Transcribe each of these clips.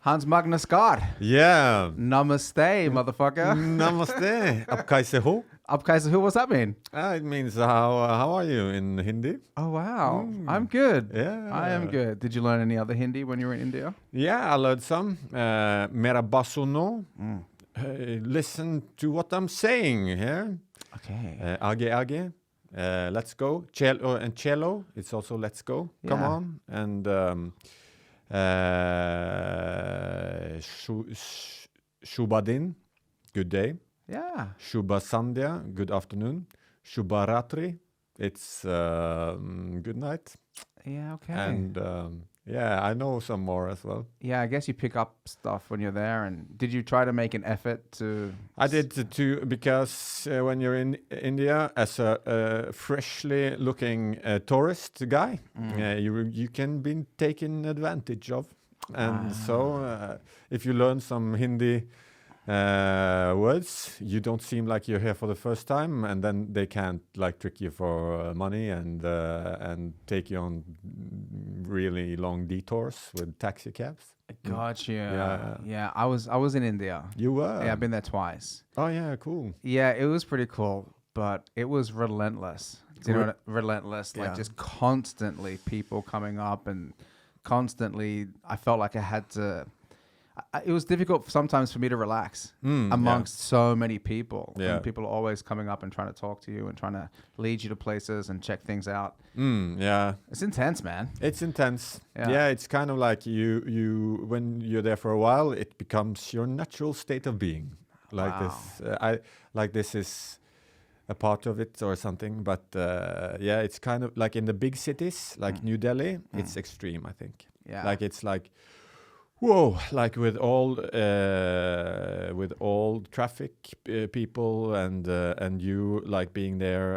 Hans Magne Skard. Yeah. Namaste, motherfucker. Namaste. Ab kaise ho? Up Kaiser, who? What's that mean? It means how are you in Hindi? Oh, wow. I'm good. Yeah. I am good. Did you learn any other Hindi when you were in India? Yeah, I learned some. Mera basuno. Listen to what I'm saying here. Okay. Age. Let's go. Cello and cello. It's also let's go. Come Yeah. on. And Shubadin. Good day. Yeah. Shubha Sandhya, good afternoon. Shubha Ratri, it's good night. Yeah, okay. And yeah, I know some more as well. Yeah, I guess you pick up stuff when you're there. And did you try to make an effort to... I did too, because when you're in India as a freshly looking tourist guy, you can be taken advantage of. And so if you learn some Hindi words, you don't seem like you're here for the first time, and then they can't like trick you for money and take you on really long detours with taxi cabs. Gotcha. Yeah. Yeah, I was in India. You were? Yeah, I've been there twice. Oh yeah, cool. Yeah, it was pretty cool, but it was relentless. Do you know what relentless? Like Yeah. just constantly people coming up and constantly I felt like I had to... it was difficult sometimes for me to relax amongst so many people. Yeah. And people are always coming up and trying to talk to you and trying to lead you to places and check things out. Yeah. It's intense, man. It's intense. Yeah. Yeah, it's kind of like you when you're there for a while, it becomes your natural state of being. Like this is a part of it or something. But yeah, it's kind of like in the big cities, like New Delhi, it's extreme, I think. Yeah. Like it's like, whoa, like with all traffic people and you like being there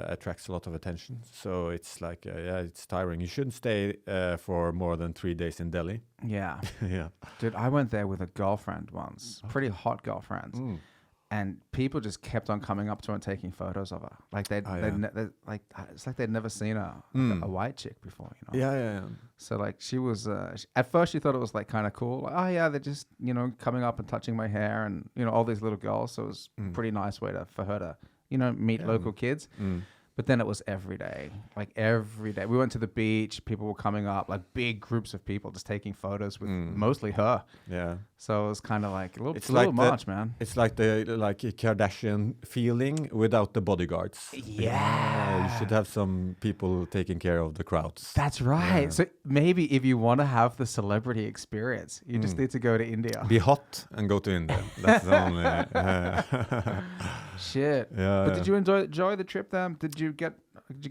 attracts a lot of attention. So it's like yeah, it's tiring. You shouldn't stay for more than 3 days in Delhi. Yeah. Yeah. Dude, I went there with a girlfriend once. Pretty hot girlfriend. And people just kept on coming up to her and taking photos of her. Like it's like they'd never seen a white chick before, you know? Yeah. So like she was, at first she thought it was like kind of cool. Like, oh yeah, they're just, you know, coming up and touching my hair and, you know, all these little girls. So it was a pretty nice way for her to, you know, meet local kids. But then it was every day, like every day. We went to the beach. People were coming up, like big groups of people just taking photos with mostly her. Yeah. So it was kind of like a little, It's a little like much, man. It's like the Kardashian feeling without the bodyguards. Yeah. You should have some people taking care of the crowds. That's right. Yeah. So maybe if you want to have the celebrity experience, you just need to go to India. Be hot and go to India. That's the only. Shit. Yeah. But did you enjoy the trip then? Did you get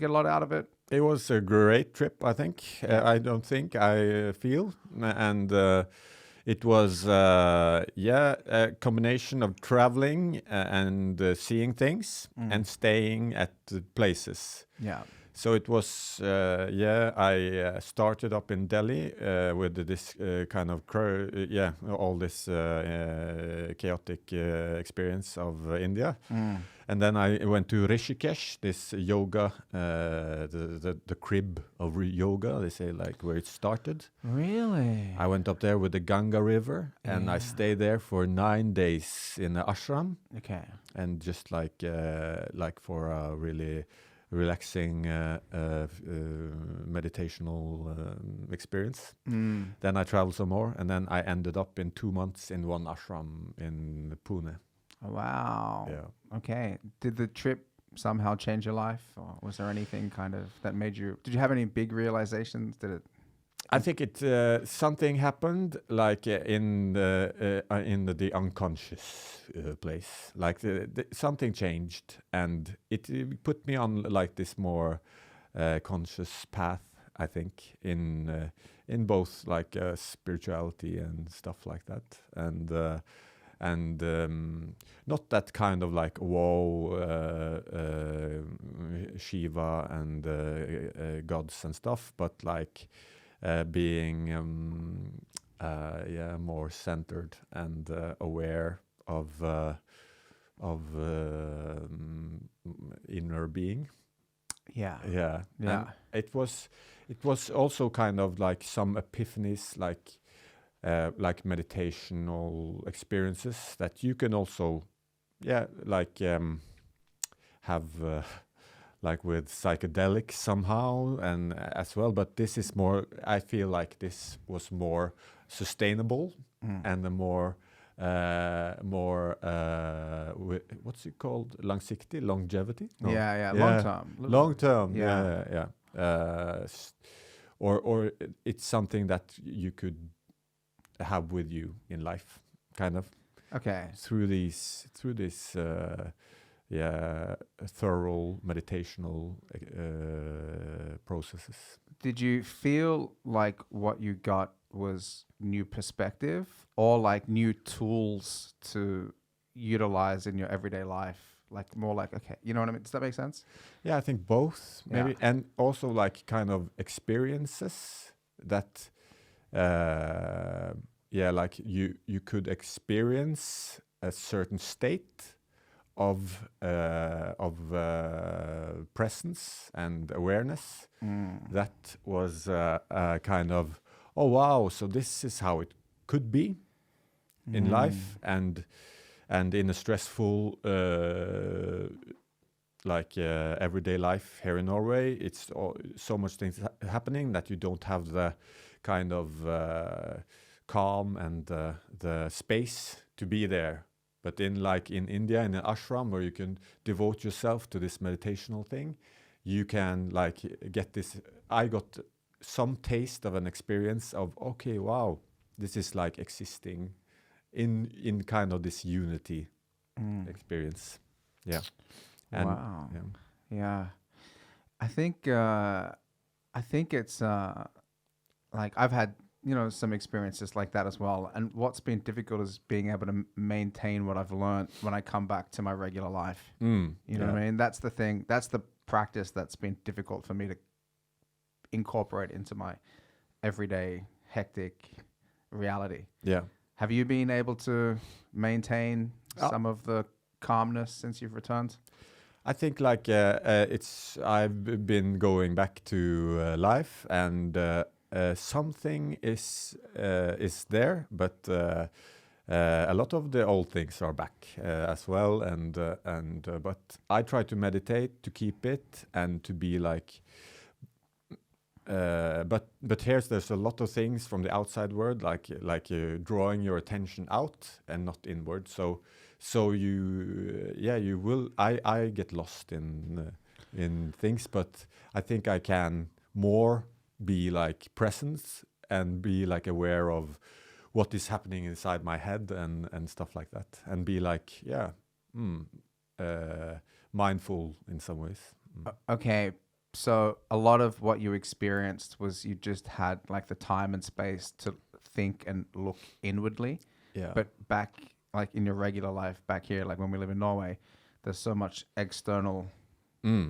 a lot out of it? It was a great trip, I think. I don't think I feel. And it was, a combination of traveling and seeing things and staying at the places. Yeah. So it was, I started up in Delhi with this kind of, all this chaotic experience of India. And then I went to Rishikesh, this yoga, the crib of yoga, they say, like where it started. Really? I went up there with the Ganga River and I stayed there for 9 days in the ashram. Okay. And just like for a really relaxing meditational experience. Then I traveled some more, and then I ended up in 2 months in one ashram in Pune. Wow. Yeah. Okay. Did the trip somehow change your life, or was there anything kind of that made you? Did you have any big realizations? Did it? I think it something happened like in the unconscious place. Like something changed, and it put me on like this more conscious path. I think in both like spirituality and stuff like that, and not that kind of like Shiva and gods and stuff, but like being more centered and aware of inner being. Yeah. Yeah. Yeah. And it was also kind of like some epiphanies, like like meditational experiences that you can also, like have like with psychedelics somehow and as well. But this is more. I feel like this was more sustainable and a more what's it called? Longevity? No. Yeah. Long term. Long term. Yeah. Yeah. Or it's something that you could have with you in life, kind of. Okay. Through this thorough meditational processes. Did you feel like what you got was new perspective or like new tools to utilize in your everyday life? Like more like, okay, you know what I mean? Does that make sense? Yeah, I think both maybe, Yeah. and also like kind of experiences that, like you could experience a certain state of presence and awareness that was kind of, oh wow, so this is how it could be in life, and in a stressful everyday life here in Norway, it's so much things happening that you don't have the kind of calm and the space to be there. But in India, in an ashram where you can devote yourself to this meditational thing, you can like get this. I got some taste of an experience of, okay, wow, this is like existing in kind of this unity experience. Yeah. And, wow. Yeah. I think it's like I've had, some experiences like that as well. And what's been difficult is being able to maintain what I've learned when I come back to my regular life. You know what I mean? That's the thing. That's the practice that's been difficult for me to incorporate into my everyday hectic reality. Yeah. Have you been able to maintain some of the calmness since you've returned? I think like I've been going back to life, and something is there, but a lot of the old things are back as well, and but I try to meditate to keep it and to be like. But there's a lot of things from the outside world, like drawing your attention out and not inward. So you will. I get lost in things, but I think I can more be like present and be like aware of what is happening inside my head and stuff like that, and be like mindful in some ways. Okay. So a lot of what you experienced was you just had like the time and space to think and look inwardly. Yeah. But back like in your regular life back here, like when we live in Norway, there's so much external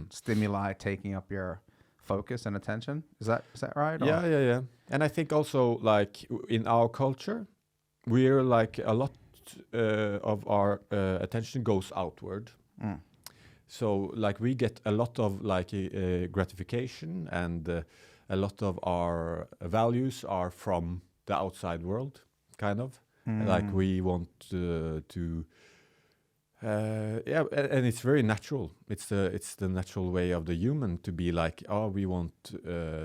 stimuli taking up your focus and attention. Is that right? Yeah. And I think also like in our culture, we're like a lot of our attention goes outward. So like we get a lot of like gratification, and a lot of our values are from the outside world, kind of. Like we want to and it's very natural. It's the natural way of the human to be like, oh, we want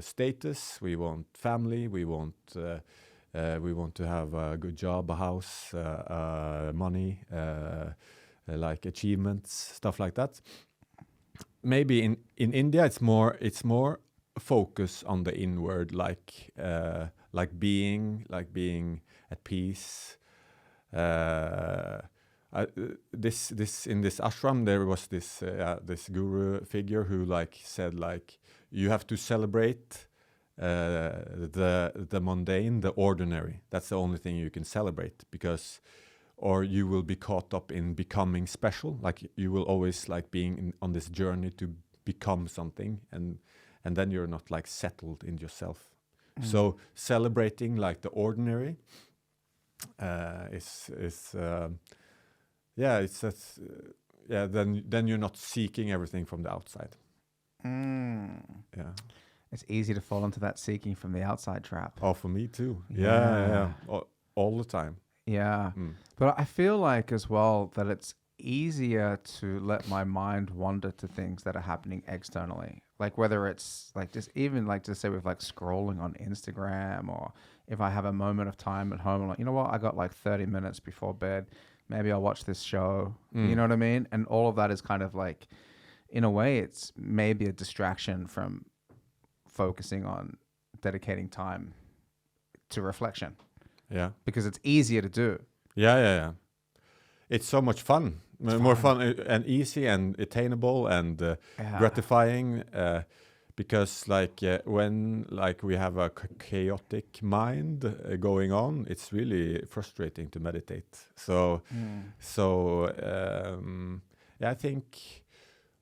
status, we want family, we want to have a good job, a house, money. Like achievements, stuff like that. Maybe in India, it's more focus on the inward, like being at peace. This in this ashram, there was this guru figure who like said like you have to celebrate the mundane, the ordinary. That's the only thing you can celebrate, because. Or you will be caught up in becoming special. Like you will always like being on this journey to become something, and then you're not like settled in yourself. So celebrating like the ordinary then you're not seeking everything from the outside. Yeah. It's easy to fall into that seeking from the outside trap. Oh, for me too. Yeah. all the time. Yeah. But I feel like as well that it's easier to let my mind wander to things that are happening externally. Like whether it's like just even like just say with like scrolling on Instagram, or if I have a moment of time at home, I'm like, you know what, I got like 30 minutes before bed. Maybe I'll watch this show. You know what I mean? And all of that is kind of like, in a way, it's maybe a distraction from focusing on dedicating time to reflection. Yeah. Because it's easier to do. Yeah. It's so much fun. More fun and easy and attainable and gratifying. Because like when like we have a chaotic mind going on, it's really frustrating to meditate. So yeah,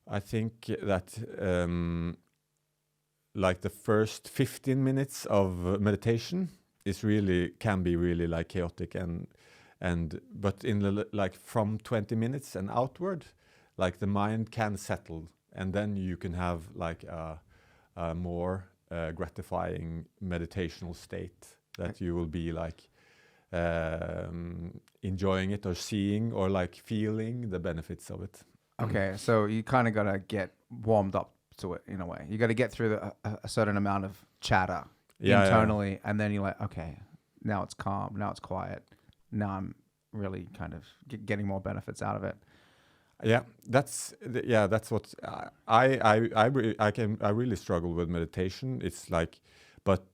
I think that like the first 15 minutes of meditation can be really like chaotic but in the like from 20 minutes and outward, like the mind can settle, and then you can have like a more gratifying meditational state that you will be like enjoying it or seeing or like feeling the benefits of it. Okay, so you kind of got to get warmed up to it in a way. You got to get through a certain amount of chatter internally, and then you're like, okay, now it's calm, now it's quiet, now I'm really kind of getting more benefits out of it. Yeah, that's what I really struggle with meditation. It's like, but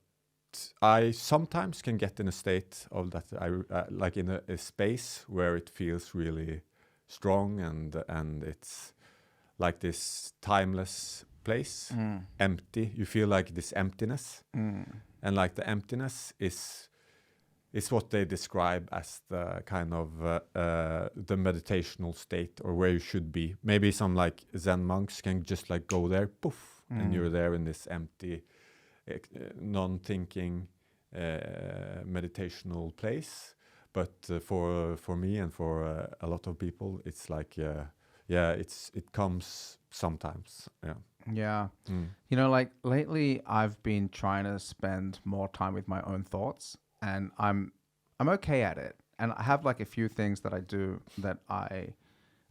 I sometimes can get in a state of that I like in a space where it feels really strong and it's like this timeless place, empty. You feel like this emptiness, and like the emptiness is what they describe as the kind of the meditational state, or where you should be. Maybe some like Zen monks can just like go there, poof, and you're there in this empty, non-thinking meditational place. But for me and for a lot of people, it's like it comes sometimes. Yeah. You know, like lately I've been trying to spend more time with my own thoughts, and I'm okay at it. And I have like a few things that I do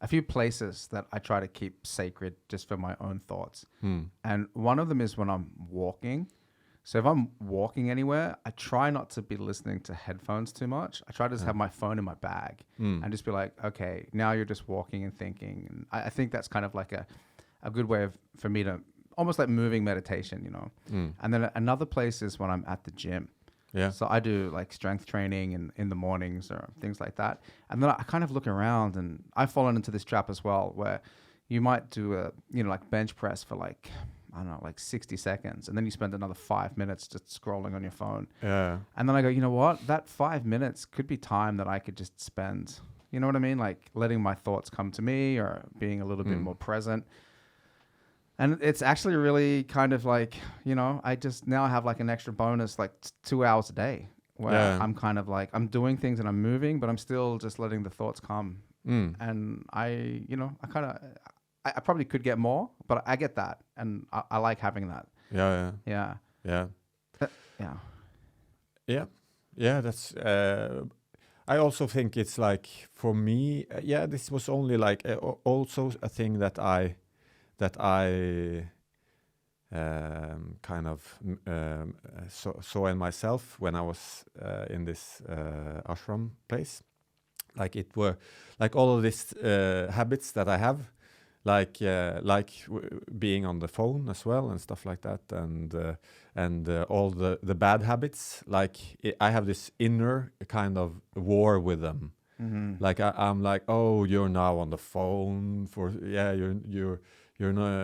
a few places that I try to keep sacred just for my own thoughts. And one of them is when I'm walking. So if I'm walking anywhere, I try not to be listening to headphones too much. I try to just have my phone in my bag and just be like, okay, now you're just walking and thinking. And I think that's kind of like a good way for me to almost like moving meditation, you know. And then another place is when I'm at the gym. Yeah. So I do like strength training in the mornings or things like that. And then I kind of look around, and I've fallen into this trap as well, where you might do a, you know, like bench press for like, I don't know, like 60 seconds. And then you spend another 5 minutes just scrolling on your phone. Yeah. And then I go, you know what? That 5 minutes could be time that I could just spend, you know what I mean? Like letting my thoughts come to me, or being a little bit more present. And it's actually really kind of like, you know, I just now have like an extra bonus, like 2 hours a day, where I'm kind of like, I'm doing things and I'm moving, but I'm still just letting the thoughts come. And I probably could get more, but I get that. And I like having that. Yeah. That's, I also think it's like, for me, this was only like also a thing that I kind of saw in myself when I was in this ashram place. Like it were like all of these habits that I have, like being on the phone as well and stuff like that, and all the bad habits. Like I have this inner kind of war with them. Like I'm like, oh, you're now on the phone you're not.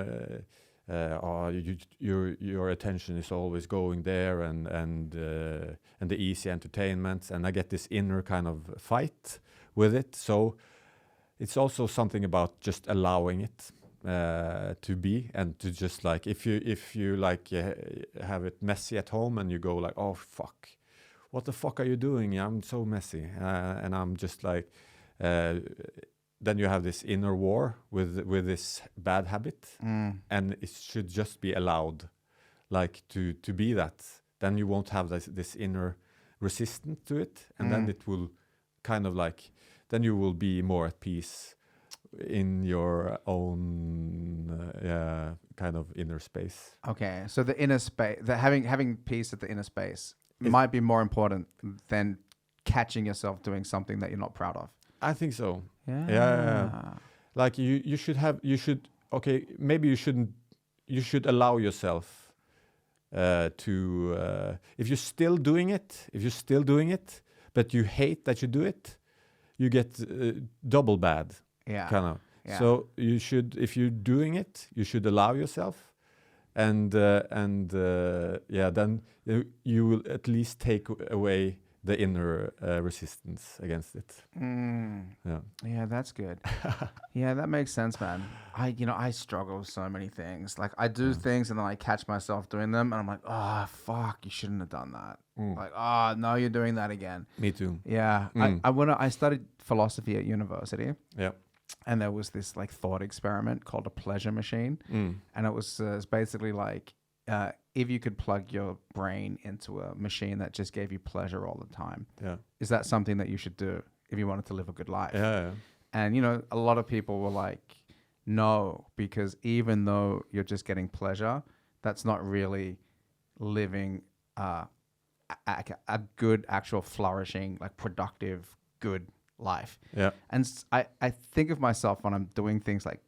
Your attention is always going there, and the easy entertainments, and I get this inner kind of fight with it. So it's also something about just allowing it to be, and to just like, if you like have it messy at home, and you go like, oh fuck, what the fuck are you doing? I'm so messy, and I'm just like. Then you have this inner war with this bad habit, and it should just be allowed, like to be that. Then you won't have this inner resistant to it, and then it will kind of like, then you will be more at peace in your own kind of inner space. Okay, so the inner space, the having peace at the inner space might be more important than catching yourself doing something that you're not proud of. I think so. Yeah. Like maybe you should allow yourself to, if you're still doing it, but you hate that you do it, you get double bad. Yeah. Kind of. Yeah. So you should, if you're doing it, you should allow yourself, and then you will at least take away the inner resistance against it. Yeah, that's good. Yeah, that makes sense, man. I struggle with so many things. Like I do things and then I catch myself doing them and I'm like, oh fuck, you shouldn't have done that. Like, oh no, you're doing that again. Me too. Yeah. I studied philosophy at university. Yeah. And there was this like thought experiment called a pleasure machine. And it was it's basically like if you could plug your brain into a machine that just gave you pleasure all the time, is that something that you should do if you wanted to live a good life? Yeah. And, a lot of people were like, no, because even though you're just getting pleasure, that's not really living a good, actual flourishing, like productive, good life. Yeah. And I think of myself when I'm doing things like,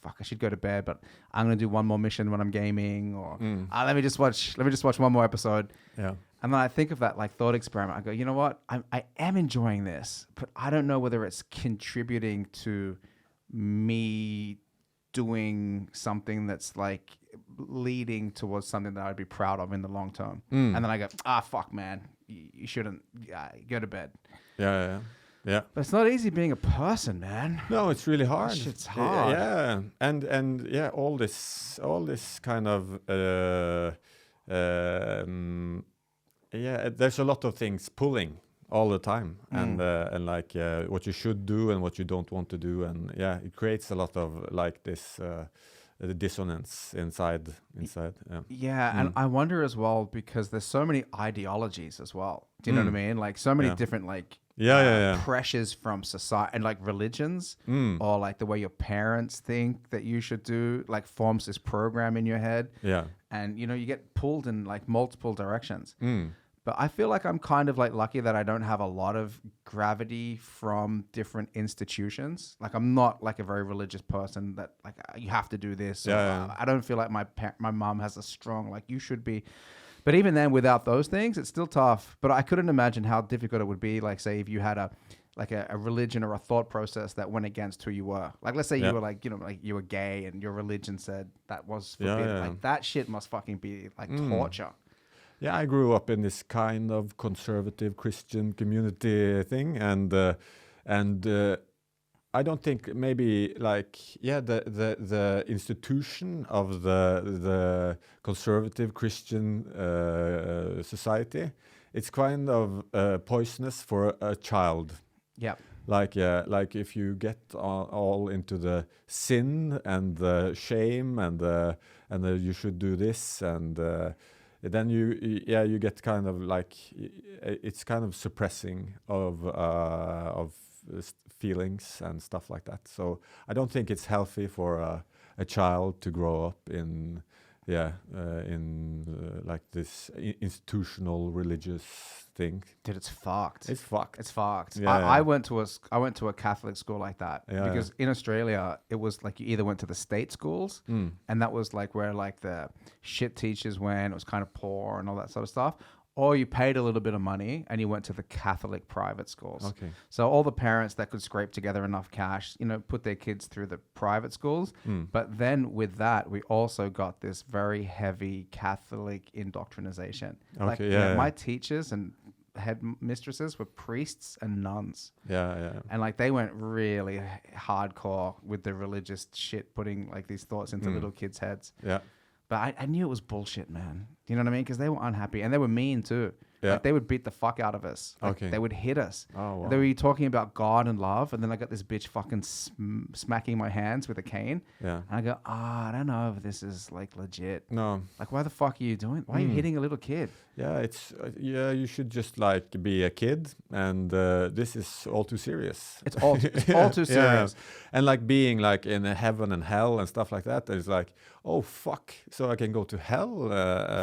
fuck, I should go to bed, but I'm gonna do one more mission when I'm gaming, or let me just watch one more episode. Yeah. And then I think of that like thought experiment. I go, you know what? I am enjoying this, but I don't know whether it's contributing to me doing something that's like leading towards something that I'd be proud of in the long term. And then I go, fuck, man, you shouldn't go to bed. Yeah. But it's not easy being a person, man. No, it's really hard. It's hard. Yeah, and yeah, all this kind of there's a lot of things pulling all the time, and like what you should do and what you don't want to do, and it creates a lot of like this the dissonance inside. Yeah, and I wonder as well, because there's so many ideologies as well. Do you know what I mean? Like so many different like pressures from society and like religions, or like the way your parents think that you should do, like forms this program in your head. Yeah. And you get pulled in like multiple directions. But I feel like I'm kind of like lucky that I don't have a lot of gravity from different institutions. Like I'm not like a very religious person that like you have to do this. I don't feel like my mom has a strong like you should be. But even then, without those things, it's still tough. But I couldn't imagine how difficult it would be. Like say if you had a religion or a thought process that went against who you were. Like let's say you were like like you were gay and your religion said that was forbidden. Like that shit must fucking be like torture. Yeah, I grew up in this kind of conservative Christian community thing, and I don't think maybe like the institution of the conservative Christian society, it's kind of poisonous for a child. Yeah. Like if you get all into the sin and the shame and you should do this and. Then you get kind of like it's kind of suppressing of feelings and stuff like that. So I don't think it's healthy for a child to grow up in like this institutional religious thing. Dude, it's fucked. It's fucked. Yeah, I went to a Catholic school like that because in Australia it was like you either went to the state schools and that was like where like the shit teachers went. It was kind of poor and all that sort of stuff. Or you paid a little bit of money and you went to the Catholic private schools. Okay. So all the parents that could scrape together enough cash, put their kids through the private schools. But then with that, we also got this very heavy Catholic indoctrination. Okay, my teachers and head mistresses were priests and nuns. Yeah. And like they went really hardcore with the religious shit, putting like these thoughts into little kids' heads. Yeah. But I knew it was bullshit, man. Do you know what I mean? Because they were unhappy and they were mean too. Yeah. Like they would beat the fuck out of us. Like Okay. They would hit us. Oh, wow. They were talking about God and love, and then I got this bitch fucking smacking my hands with a cane. Yeah. And I go, I don't know if this is like legit. No. Like, why the fuck are you doing? Why are you hitting a little kid? Yeah, it's you should just like be a kid, and this is all too serious. It's all too serious. And like being like in a heaven and hell and stuff like that. It's like, oh fuck, so I can go to hell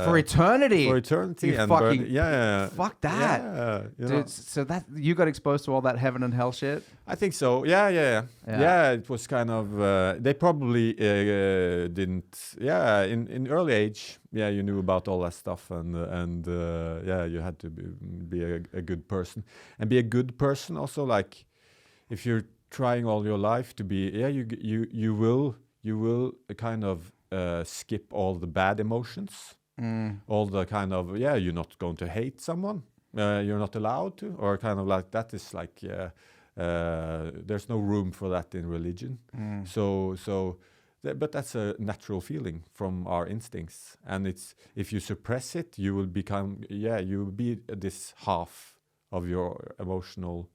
For eternity. For eternity, You and fucking yeah, fuck that. Yeah, you know. Dude, so that you got exposed to all that heaven and hell shit. I think so. Yeah. It was kind of. They probably didn't. Yeah, in early age. Yeah, you knew about all that stuff, and yeah, you had to be a good person, and be a good person also. Like, if you're trying all your life to be, yeah, you will kind of skip all the bad emotions, all the kind of you're not going to hate someone. You're not allowed to, or kind of like that is like there's no room for that in religion. But that's a natural feeling from our instincts, and it's if you suppress it, you will become you will be this half of your emotional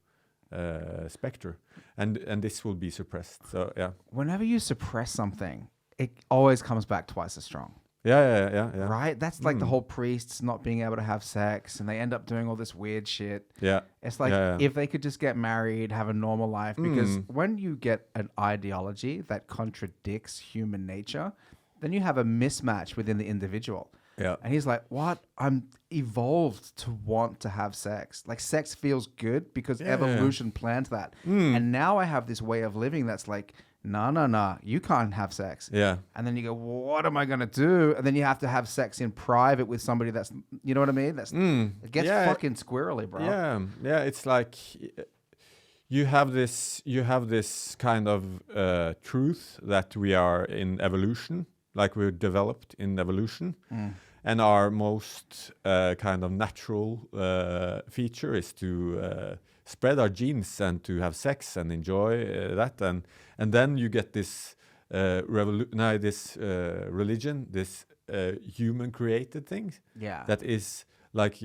spectre, and this will be suppressed. So yeah. Whenever you suppress something, it always comes back twice as strong. Yeah. Right? That's like the whole priests not being able to have sex, and they end up doing all this weird shit. Yeah. It's like if they could just get married, have a normal life, because when you get an ideology that contradicts human nature, then you have a mismatch within the individual. Yeah. And he's like, what? I'm evolved to want to have sex. Like sex feels good because evolution planned that. And now I have this way of living that's like, no, you can't have sex. Yeah. And then you go, well, what am I going to do? And then you have to have sex in private with somebody that's, you know what I mean? That's It gets fucking squirrely, bro. Yeah. It's like you have this kind of truth that we are in evolution, like we're developed in evolution. And our most kind of natural feature is to spread our genes and to have sex and enjoy that, and then you get this religion, this human created thing, that is like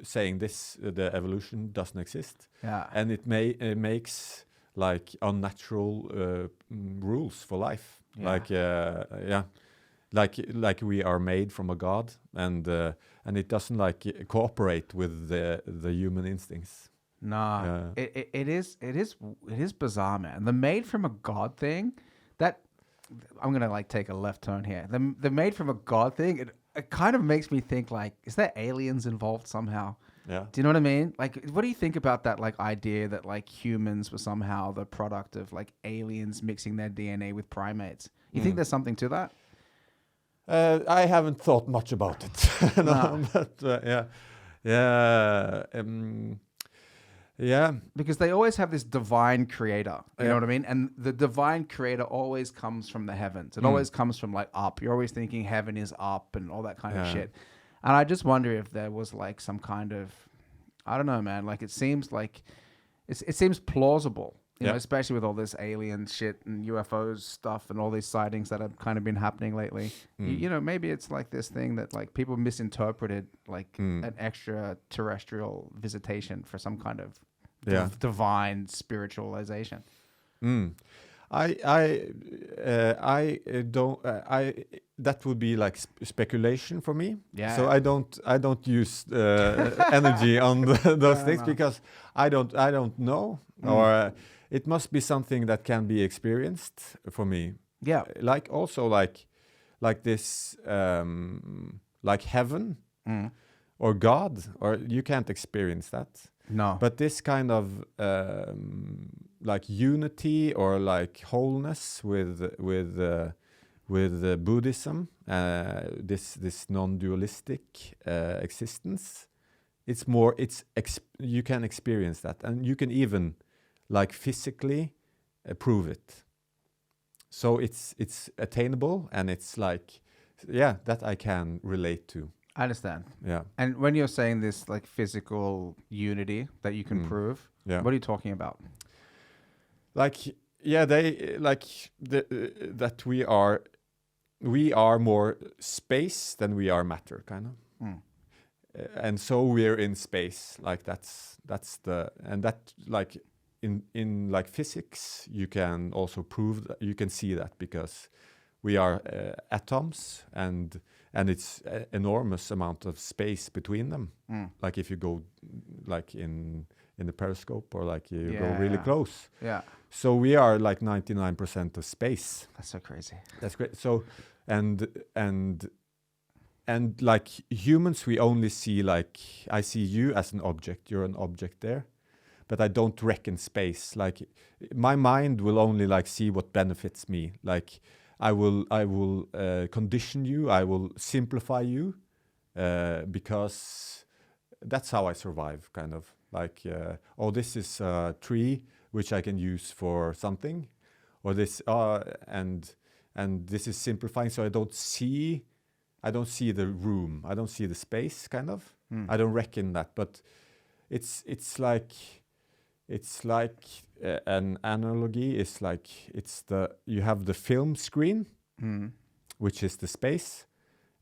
saying this the evolution doesn't exist, and it makes like unnatural rules for life, like we are made from a god, and it doesn't like cooperate with the human instincts. Nah, it is bizarre, man. The made from a god thing, that I'm gonna like take a left turn here. The made from a god thing, it kind of makes me think like, is there aliens involved somehow? Yeah. Do you know what I mean? Like, what do you think about that like idea that like humans were somehow the product of like aliens mixing their DNA with primates? You think there's something to that? I haven't thought much about it. No, but yeah. Because they always have this divine creator. You know what I mean? And the divine creator always comes from the heavens. It always comes from like up. You're always thinking heaven is up and all that kind of shit. And I just wonder if there was like some kind of, I don't know, man. Like it seems like, it seems plausible. You know, especially with all this alien shit and UFOs stuff and all these sightings that have kind of been happening lately. You know, maybe it's like this thing that like people misinterpreted like an extraterrestrial visitation for some kind of divine spiritualization. I don't. That would be like speculation for me. Yeah. So I don't use energy on those things because I don't know, or it must be something that can be experienced for me. Yeah. Like also like this like heaven or God, or you can't experience that. No. But this kind of like unity or like wholeness with Buddhism, this non-dualistic existence, you can experience that, and you can even like physically prove it. So it's attainable, and it's like that I can relate to. I understand. Yeah. And when you're saying this like physical unity that you can prove, what are you talking about? Like that we are we are more space than we are matter, kind of. And so we're in space, like that's and that, like in like physics, you can also prove that, you can see that, because we are atoms, and it's enormous amount of space between them. Like if you go like in the periscope, or like you go really close. Yeah. So we are like 99% of space. That's so crazy. That's great. So and like humans, we only see, like, I see you as an object, you're an object there, but I don't reckon space. Like my mind will only like see what benefits me. Like I will condition you, I will simplify you, because that's how I survive, kind of. Like, oh, this is a tree which I can use for something, or this, and this is simplifying, so I don't see the room, I don't see the space, kind of. I don't reckon that, but it's like an analogy is like, you have the film screen, which is the space,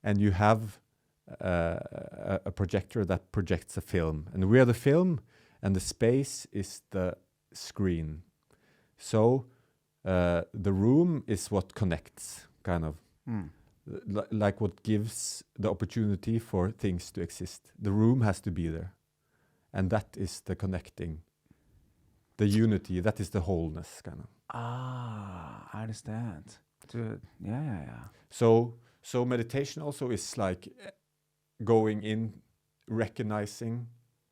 and you have a projector that projects a film, and we are the film, and the space is the screen. So the room is what connects, kind of. Like what gives the opportunity for things to exist. The room has to be there, and that is the connecting, the unity, that is the wholeness, kind of. I understand. Dude, yeah. So meditation also is like going in, recognizing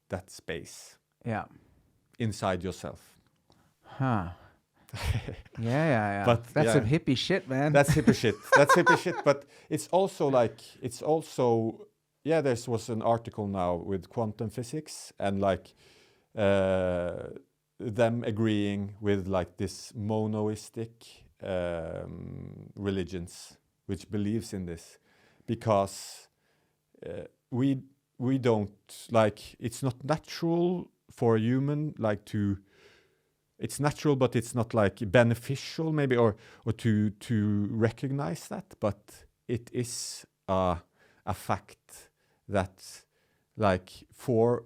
that space. Yeah. Inside yourself. Huh. Yeah. But that's some hippie shit, man. That's hippie shit. That's hippie shit. But it's also like, there was an article now with quantum physics, and like them agreeing with like this monoistic religions which believes in this, because we don't, like, it's not natural for a human, like, to, it's natural, but it's not like beneficial, maybe, or to recognize that. But it is a fact that, like, for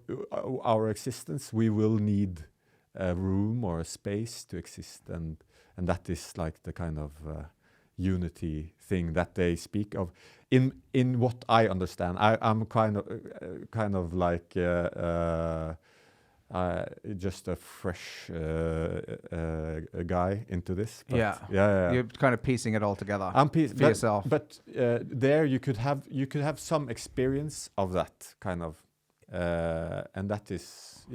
our existence, we will need a room or a space to exist, and that is like the kind of unity thing that they speak of. In what I understand, I'm kind of like just a fresh guy into this. But yeah. You're kind of piecing it all together for yourself. But there you could have some experience of that kind of, and that is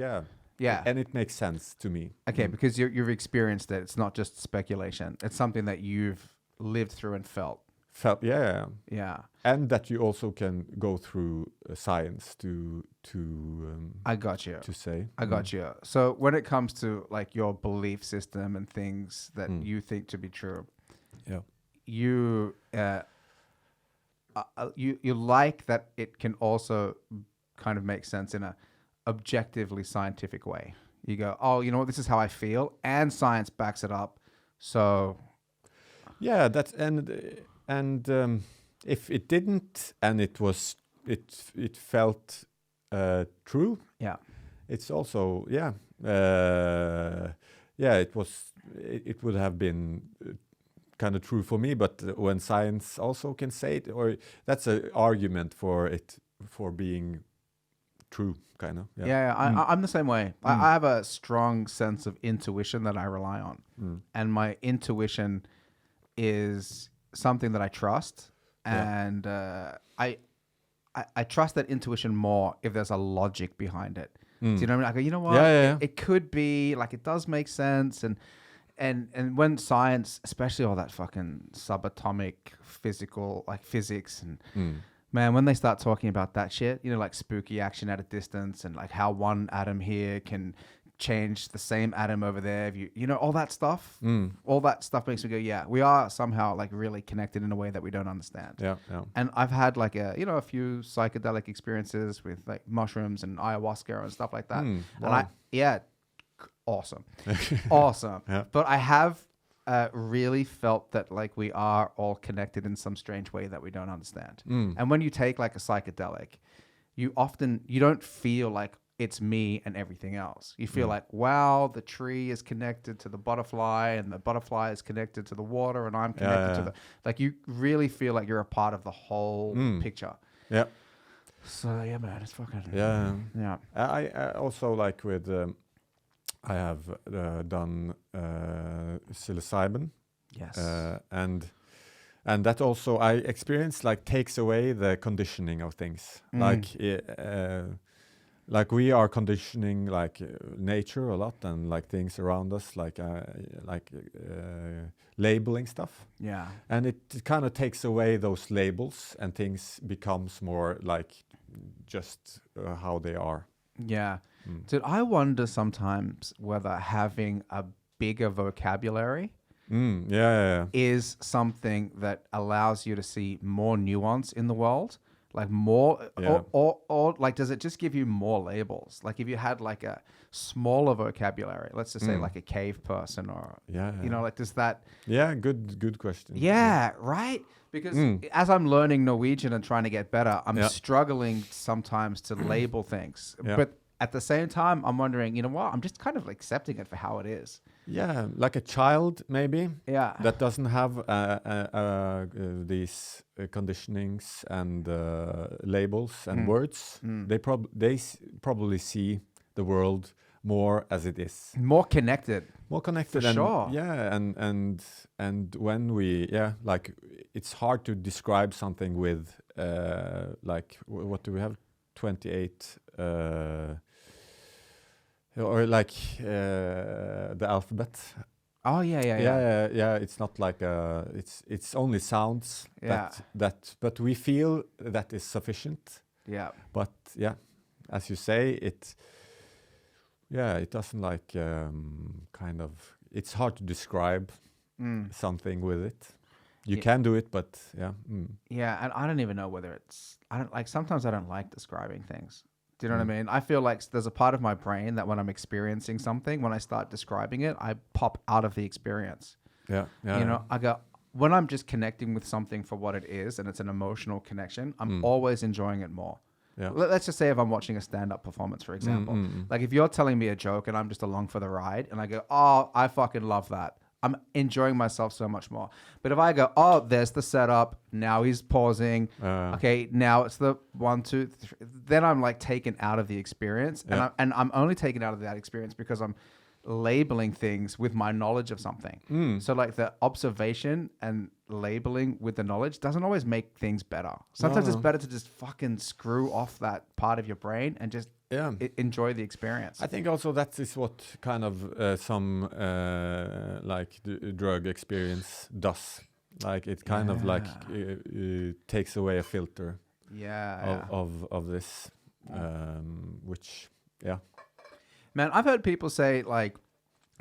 and it makes sense to me. Okay, because you've experienced it. It's not just speculation. It's something that you've lived through and felt. Yeah. And that you also can go through science to I got you. To say. I got you. So when it comes to like your belief system and things that you think to be true, you like that it can also kind of make sense in a objectively scientific way. You go, oh, you know what, this is how I feel, and science backs it up. So yeah, that's and if it didn't, and it felt true, it's also it would have been kind of true for me. But when science also can say it, or that's an argument for it for being true, kind of. I'm the same way. I have a strong sense of intuition that I rely on, and my intuition is something that I trust, and I trust that intuition more if there's a logic behind it. Do you know what I mean? I go, you know what? It could be like, it does make sense, and when science, especially all that fucking subatomic physical, like physics, and man, when they start talking about that shit, you know, like spooky action at a distance, and like how one atom here can change the same atom over there, if you know, all that stuff makes me go, yeah, we are somehow like really connected in a way that we don't understand. And I've had like a few psychedelic experiences with like mushrooms and ayahuasca and stuff like that. Wow. And awesome. But I have really felt that like we are all connected in some strange way that we don't understand. And when you take like a psychedelic, you don't feel like it's me and everything else. You feel like, wow, the tree is connected to the butterfly and the butterfly is connected to the water and I'm connected to the, like you really feel like you're a part of the whole picture. Yeah. So yeah, man, it's fucking, Yeah. I also like with, I have done psilocybin. yes. And that also I experience like takes away the conditioning of things. Like we are conditioning like nature a lot and like things around us, like labeling stuff. Yeah. And it kind of takes away those labels and things becomes more like just how they are. Yeah. Dude, I wonder sometimes whether having a bigger vocabulary is something that allows you to see more nuance in the world. Like more, or like, does it just give you more labels? Like if you had like a smaller vocabulary, let's just say like a cave person or, you know, like does that? Yeah, good question. Yeah, right? Because as I'm learning Norwegian and trying to get better, I'm struggling sometimes to label things. But at the same time, I'm wondering, you know what? I'm just kind of accepting it for how it is. Yeah, like a child maybe. Yeah. That doesn't have these conditionings and labels and words. They probably see the world more as it is. More connected. More connected. For sure. Yeah, and when we like it's hard to describe something with like what do we have? 28 or like the alphabet. Oh Yeah. It's not like it's only sounds that but we feel that is sufficient. Yeah. But yeah, as you say, it doesn't like kind of. It's hard to describe something with it. You can do it, but yeah. Yeah, and I don't even know whether sometimes I don't like describing things. Do you know what I mean? I feel like there's a part of my brain that when I'm experiencing something, when I start describing it, I pop out of the experience. Yeah. You know, I go, when I'm just connecting with something for what it is and it's an emotional connection, I'm always enjoying it more. Yeah. Let's just say if I'm watching a stand-up performance, for example. Like if you're telling me a joke and I'm just along for the ride and I go, oh, I fucking love that. I'm enjoying myself so much more. But if I go, oh, there's the setup. Now he's pausing. Okay, now it's the 1, 2, 3. Then I'm like taken out of the experience. And I'm only taken out of that experience because I'm labeling things with my knowledge of something. So like the observation and labeling with the knowledge doesn't always make things better. Sometimes it's better to just fucking screw off that part of your brain and just enjoy the experience. I think also that is what kind of some like the drug experience does. Like it kind of like takes away a filter of this, which Man, I've heard people say like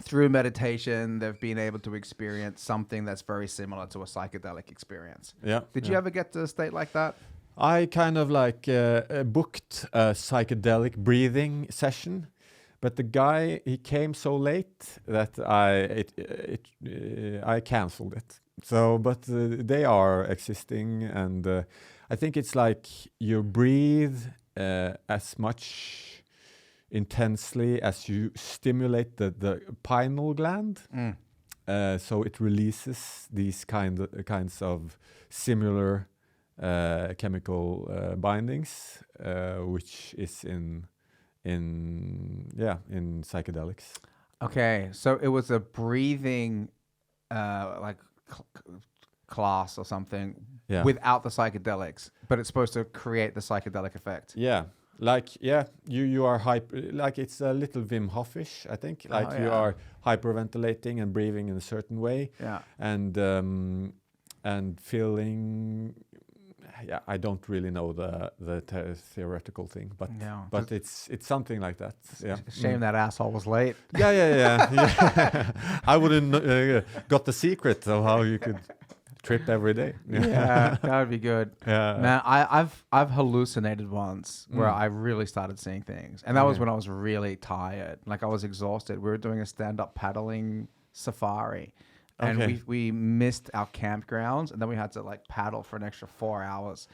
through meditation they've been able to experience something that's very similar to a psychedelic experience. Yeah. Did you ever get to a state like that? I kind of like booked a psychedelic breathing session, but the guy, he came so late that I canceled it. So, but they are existing, and I think it's like you breathe as much intensely as you stimulate the pineal gland. So it releases these kinds of similar chemical bindings, which is in psychedelics. Okay, so it was a breathing like class or something without the psychedelics, but it's supposed to create the psychedelic effect. Yeah. Like you are like it's a little Wim Hofish, I think. Like you are hyperventilating and breathing in a certain way. Yeah. And feeling. Yeah, I don't really know the theoretical thing, but it's something like that. Yeah. Shame that asshole was late. Yeah. I wouldn't got the secret of how you could trip every day. Yeah, that would be good. Yeah, man. I've hallucinated once where I really started seeing things, and that was when I was really tired. Like I was exhausted. We were doing a stand-up paddling safari, and Okay. we missed our campgrounds, and then we had to like paddle for an extra 4 hours.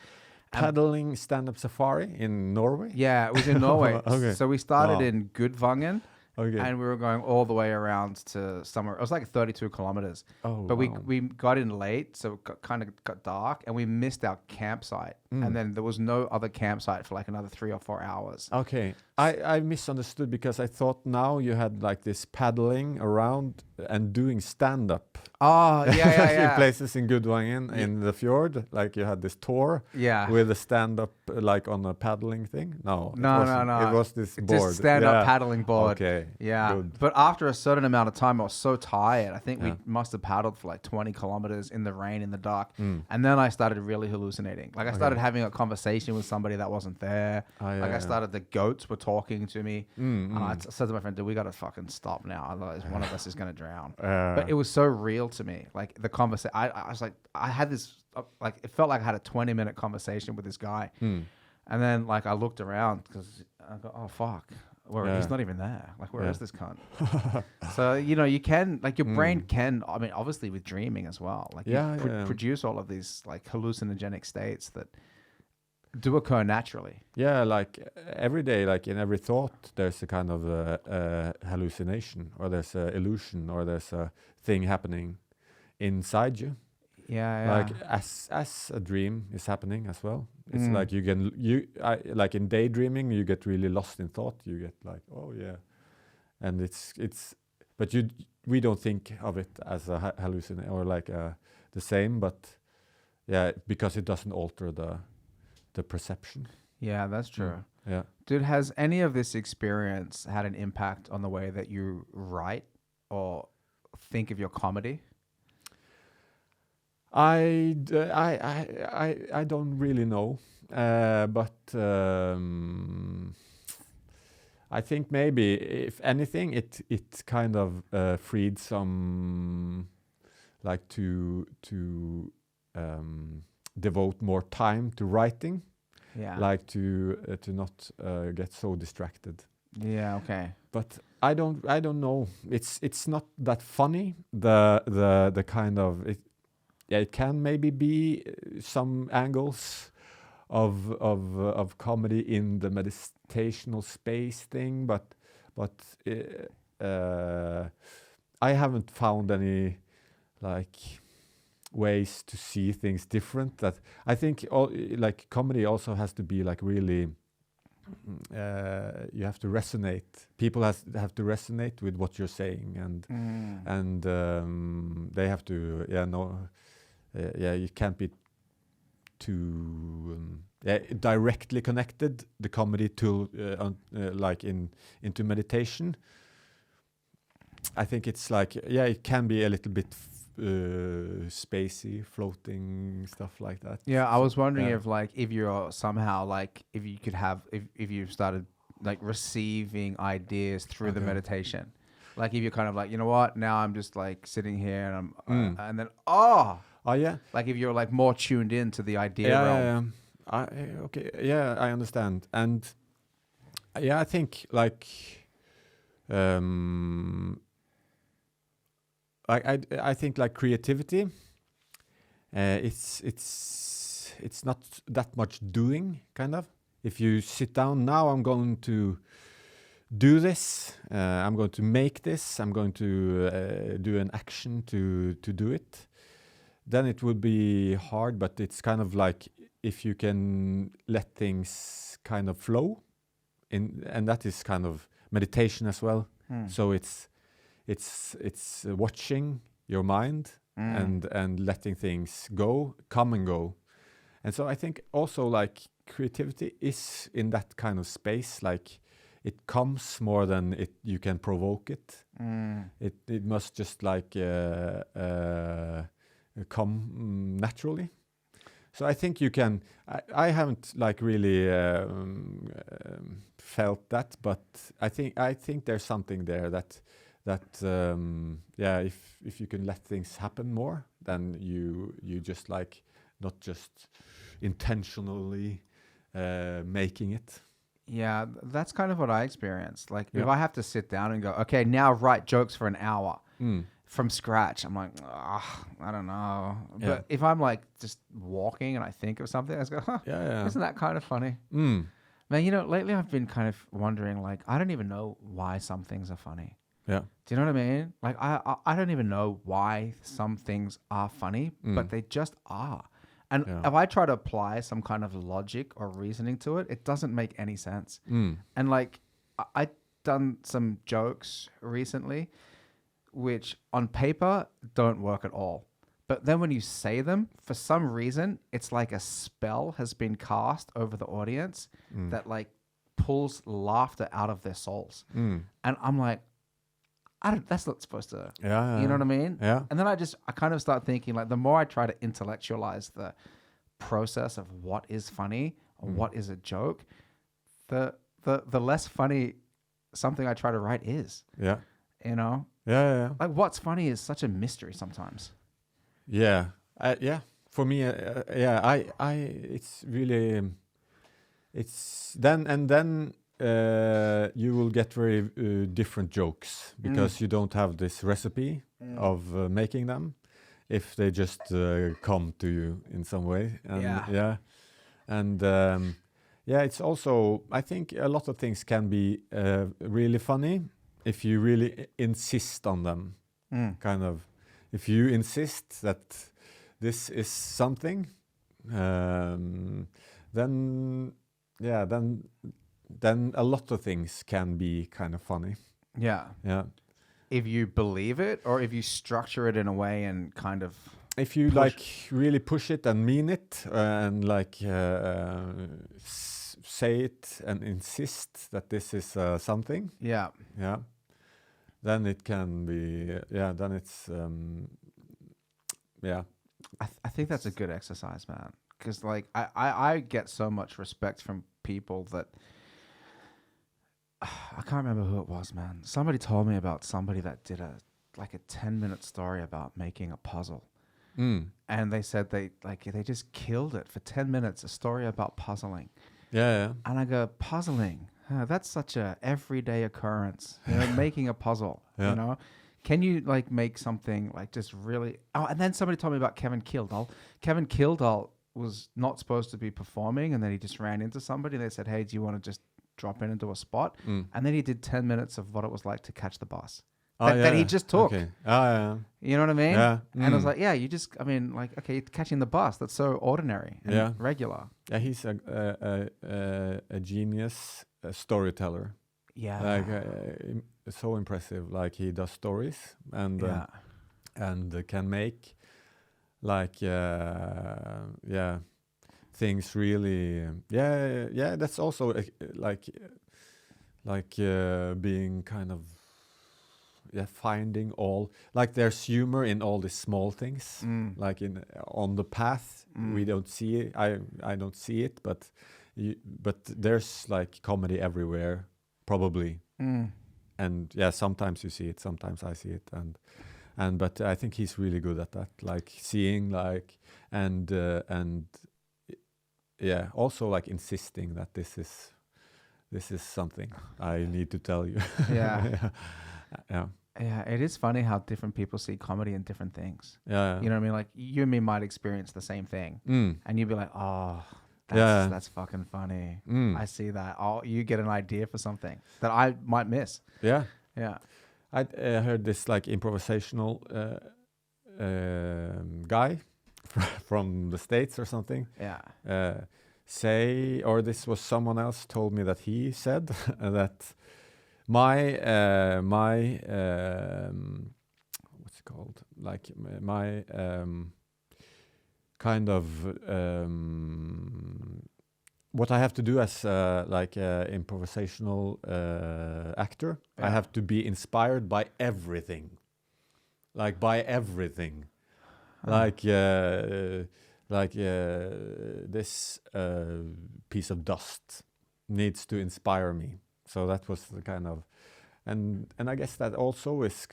Paddling stand-up safari in Norway? Yeah, it was in Norway. Okay. So we started Wow. in Gudvangen, Okay. and we were going all the way around to somewhere. It was like 32 kilometers. Oh, But wow. we got in late, so it kind of got dark, and we missed our campsite. And then there was no other campsite for like another 3 or 4 hours. Okay. I misunderstood because I thought now you had like this paddling around and doing stand-up. Oh, yeah, In places in Gudvangen in the fjord, like you had this tour Yeah. with a stand-up like on a paddling thing. No, No. It was this board. Just stand-up Yeah. paddling board. Okay. Yeah. Good. But after a certain amount of time, I was so tired. I think we Yeah. must have paddled for like 20 kilometers in the rain, in the dark. Mm. And then I started really hallucinating. Like I started having a conversation with somebody that wasn't there. Oh, yeah, Like I yeah. started, the goats were talking to me. Mm, And I said to my friend, dude, we got to fucking stop now. Otherwise one of us is going to drown. Uh, But it was so real to me. Like the conversation, I was like, I had this, like, it felt like I had a 20-minute conversation with this guy. mm. And then like I looked around because I go, oh, fuck. Where, Yeah. He's not even there. Like, where is Yeah. this cunt? So, you can, like, your brain can, I mean, obviously with dreaming as well. Like, Yeah, you yeah. produce all of these, like, hallucinogenic states that do occur naturally. Yeah, like every day, like in every thought, there's a kind of hallucination, or there's a illusion, or there's a thing happening inside you. Yeah. Like as a dream is happening as well. It's Mm. like like in daydreaming, you get really lost in thought. You get like, oh yeah, and but we don't think of it as a hallucination or like the same, but yeah, because it doesn't alter the perception. Yeah, that's true. Yeah. Dude, has any of this experience had an impact on the way that you write or think of your comedy? I don't really know, but I think maybe if anything, it kind of freed some, like to devote more time to writing, Yeah. like to not get so distracted. Yeah, okay. But I don't know. It's not that funny. The kind of it. Yeah, it can maybe be some angles of comedy in the meditational space thing, but I haven't found any like ways to see things different. That I think like comedy also has to be like really. You have to resonate. People have to resonate with what you're saying, and they have to you can't be too directly connected the comedy to like into meditation. I think it's like it can be a little bit spacey, floating stuff like that. Yeah, I was wondering Yeah. if like if you're somehow like if you could have if you started like receiving ideas through the Okay. meditation. Like if you're kind of like, you know what, now I'm just like sitting here and I'm and then oh Yeah. like if you're like more tuned in to the idea realm. Okay. Yeah, I understand. And I think like I think like creativity. It's not that much doing, kind of. If you sit down now, I'm going to do this. I'm going to make this. I'm going to do an action to do it. Then it would be hard, but it's kind of like if you can let things kind of flow, and that is kind of meditation as well. So it's watching your mind and letting things come and go. And so I think also like creativity is in that kind of space, like it comes more than you can provoke it. It must just like come naturally. So I think you can. I haven't like really felt that, but I think there's something there that if you can let things happen more, then you just like not just intentionally making it. Yeah, that's kind of what I experienced. Like if I have to sit down and go, okay, now write jokes for an hour. from scratch, I'm like, I don't know. Yeah. But if I'm like just walking and I think of something, I just go, isn't that kind of funny? Mm. Man, you know, lately I've been kind of wondering, like, I don't even know why some things are funny. Yeah. Do you know what I mean? Like, I don't even know why some things are funny, but they just are. And if I try to apply some kind of logic or reasoning to it, it doesn't make any sense. And like, I done some jokes recently, which on paper don't work at all. But then when you say them, for some reason, it's like a spell has been cast over the audience that like pulls laughter out of their souls. And I'm like, that's not supposed to, you know what I mean? Yeah. And then I kind of start thinking, like, the more I try to intellectualize the process of what is funny or what is a joke, the less funny something I try to write is. Yeah. You know? Yeah. Like, what's funny is such a mystery sometimes. Yeah. For me, I it's really, it's then you will get very different jokes because you don't have this recipe of making them. If they just come to you in some way, and it's also, I think a lot of things can be really funny if you really insist on them. Kind of, if you insist that this is something, then a lot of things can be kind of funny. Yeah. Yeah. If you believe it, or if you structure it in a way and kind of, if you like really push it and mean it, and like say it and insist that this is something. Yeah. Then it can be. Then it's. I think that's a good exercise, man. Because like I get so much respect from people that. I can't remember who it was, man. Somebody told me about somebody that did a 10-minute story about making a puzzle. And they said they just killed it for 10 minutes, a story about puzzling. Yeah. And I go, puzzling? That's such a everyday occurrence. You know, making a puzzle, you know? Can you like make something like just really... Oh, and then somebody told me about Kevin Kildahl. Kevin Kildahl was not supposed to be performing, and then he just ran into somebody and they said, hey, do you want to just drop into a spot? And then he did 10 minutes of what it was like to catch the bus. That he just took. Okay. You know what I mean? Yeah. And I was like, yeah, you're catching the bus. That's so ordinary and regular. Yeah, he's a genius storyteller. Yeah. Like so impressive. Like he does stories and can make like things really that's also being kind of finding all, like there's humor in all the small things, like on the path we don't see it. I don't see it, but there's like comedy everywhere probably. And sometimes you see it, sometimes I see it, and but I think he's really good at that, like seeing like and also like insisting that this is something I need to tell you. Yeah, it is funny how different people see comedy in different things. Yeah. You know what I mean? Like you and me might experience the same thing, and you'd be like, oh, that's fucking funny. I see that. Oh, you get an idea for something that I might miss. Yeah. I heard this like improvisational guy from the States or something. Say, or this was someone else told me that he said that my what's it called? Like my kind of what I have to do as like improvisational actor, I have to be inspired by everything, like this piece of dust needs to inspire me. So that was the kind of, and I guess that also is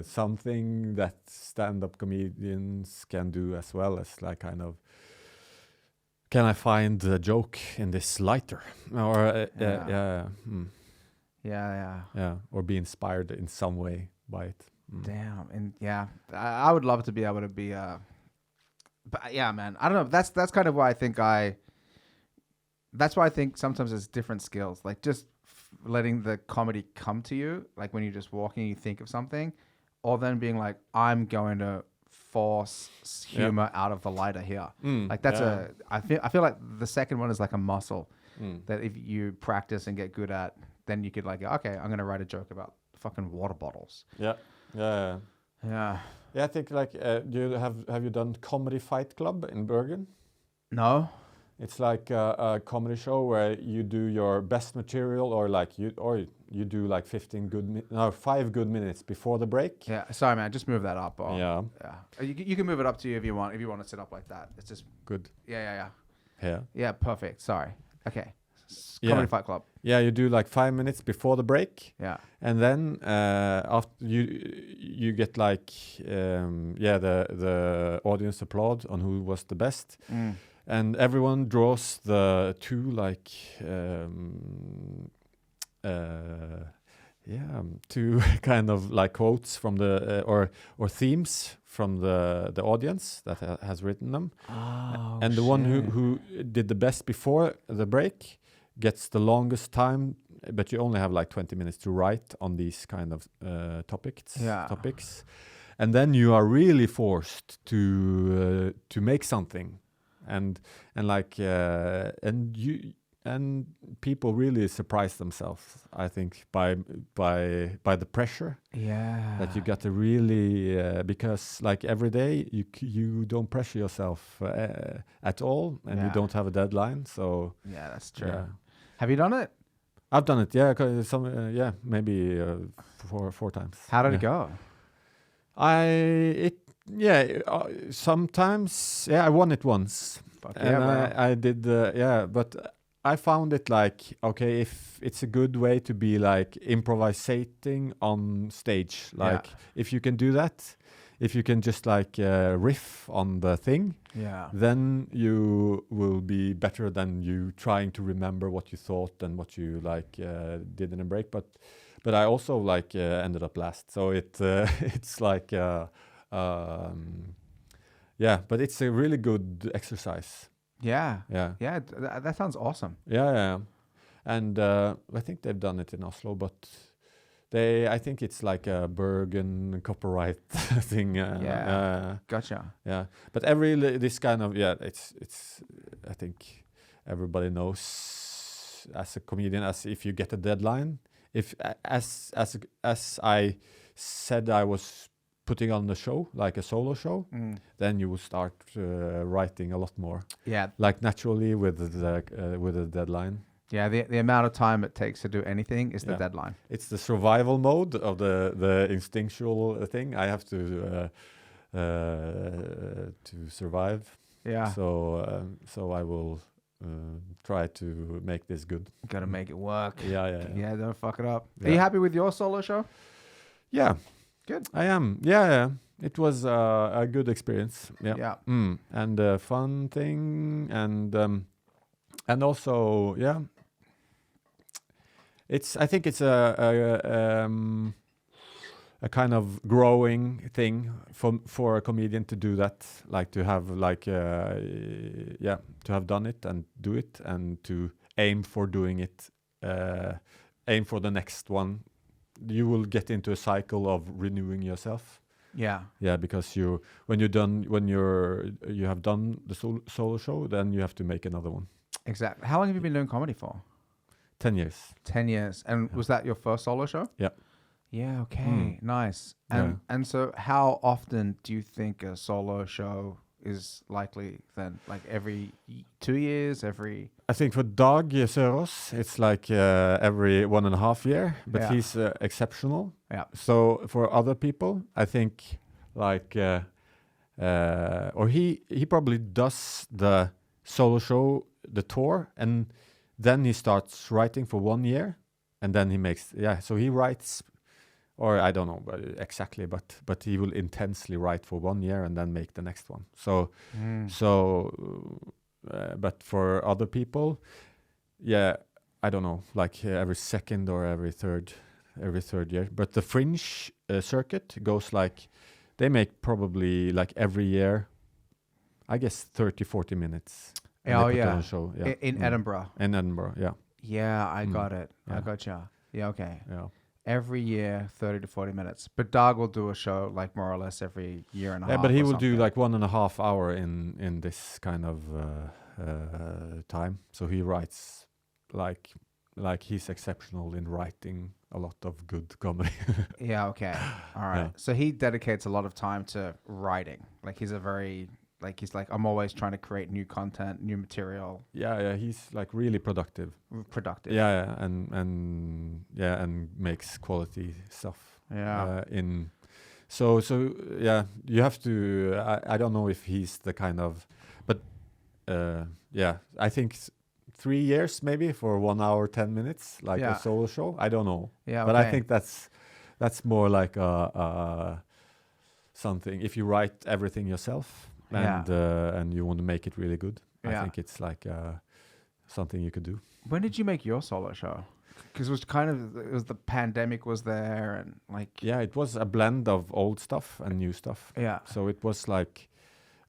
something that stand-up comedians can do as well, as like kind of, can I find a joke in this lighter, or or be inspired in some way by it. Damn. And yeah, I would love to be able to be but yeah, man, I don't know. That's kind of why I think that's why I think sometimes there's different skills. Like just letting the comedy come to you, like when you're just walking, you think of something, or then being like, I'm going to force humor out of the lighter here. Like that's I feel like the second one is like a muscle that if you practice and get good at, then you could like, okay, I'm gonna write a joke about fucking water bottles. Yeah. I think like have you done Comedy Fight Club in Bergen? No. It's like a comedy show where you do your best material, or you do like 5 good minutes before the break. Yeah, sorry, man. Just move that up. Yeah. You can move it up to you if you want. If you want to sit up like that, it's just Good. Yeah. Yeah. Perfect. Sorry. Okay. Comedy Fight Club. Yeah, you do like 5 minutes before the break. Yeah. And then after you get like the audience applaud on who was the best. And everyone draws the two like two kind of like quotes from the or themes from the audience that has written them. Oh, and the one who did the best before the break gets the longest time, but you only have like 20 minutes to write on these kind of topics. And then you are really forced to make something. And people really surprise themselves, I think, by the pressure. Yeah. That you got to really because like every day you don't pressure yourself at all, and you don't have a deadline. So yeah, that's true. Yeah. Have you done it? I've done it. Yeah, maybe 4 times. How did it go? Sometimes I won it once. I did but I found it like, okay, if it's a good way to be like improvisating on stage, like if you can do that, if you can just like riff on the thing, then you will be better than you trying to remember what you thought and what you like did in a break. But I also like ended up last, so it's like but it's a really good exercise. Yeah. That sounds awesome. Yeah. And I think they've done it in Oslo, but I think it's like a Bergen copyright thing. Gotcha. Yeah, but this kind of it's I think everybody knows as a comedian, as if you get a deadline, if as I said I was putting on the show, like a solo show, then you will start writing a lot more. Yeah, like naturally with the deadline. Yeah, the amount of time it takes to do anything is the deadline. It's the survival mode of the instinctual thing. I have to survive. Yeah. So I will try to make this good. Got to make it work. Yeah. Don't fuck it up. Yeah. Are you happy with your solo show? Yeah. Good. I am. Yeah. It was a good experience. Yeah. And a fun thing, and also I think it's a kind of growing thing for a comedian to do that, like to have to have done it and do it, and to aim for doing it, aim for the next one. You will get into a cycle of renewing yourself. Yeah, because when you have done the solo show, then you have to make another one. Exactly. How long have you been doing comedy for? 10 years. 10 years. And was that your first solo show? Yeah. Yeah, okay. Nice. And so how often do you think a solo show is likely then? Like every 2 years, I think for Dag Sørås, it's like every 1.5 year, but he's exceptional. Yeah. So for other people, I think like, or he probably does the solo show, the tour, and then he starts writing for 1 year, and then he makes so he writes, or I don't know exactly, but he will intensely write for 1 year and then make the next one. But for other people, I don't know, like every second or every third every third year. But the Fringe circuit goes like, they make probably like every year, I guess 30-40 minutes. And Oh, they put yeah. on a show. Yeah. In Edinburgh. In Edinburgh, yeah. Yeah, I got it. Yeah. I gotcha. Yeah, okay. Yeah. Every year, 30 to 40 minutes. But Doug will do a show like more or less every year and a half. Yeah, but he or will something. do like 1.5 hour in this kind of time. So he writes like he's exceptional in writing a lot of good comedy. Yeah, okay. All right. Yeah. So he dedicates a lot of time to writing. Like he's like, I'm always trying to create new content, new material. Yeah, he's like really productive. Yeah, and makes quality stuff. Yeah. So yeah, you have to. I don't know if he's the kind of, but yeah, I think 3 years maybe for 1 hour 10 minutes like a solo show. I don't know. Yeah, but I think that's more like something. If you write everything yourself and you want to make it really good, I think it's like something you could do. When did you make your solo show? Because it was the pandemic was there and like... Yeah, it was a blend of old stuff and new stuff. Yeah. So it was like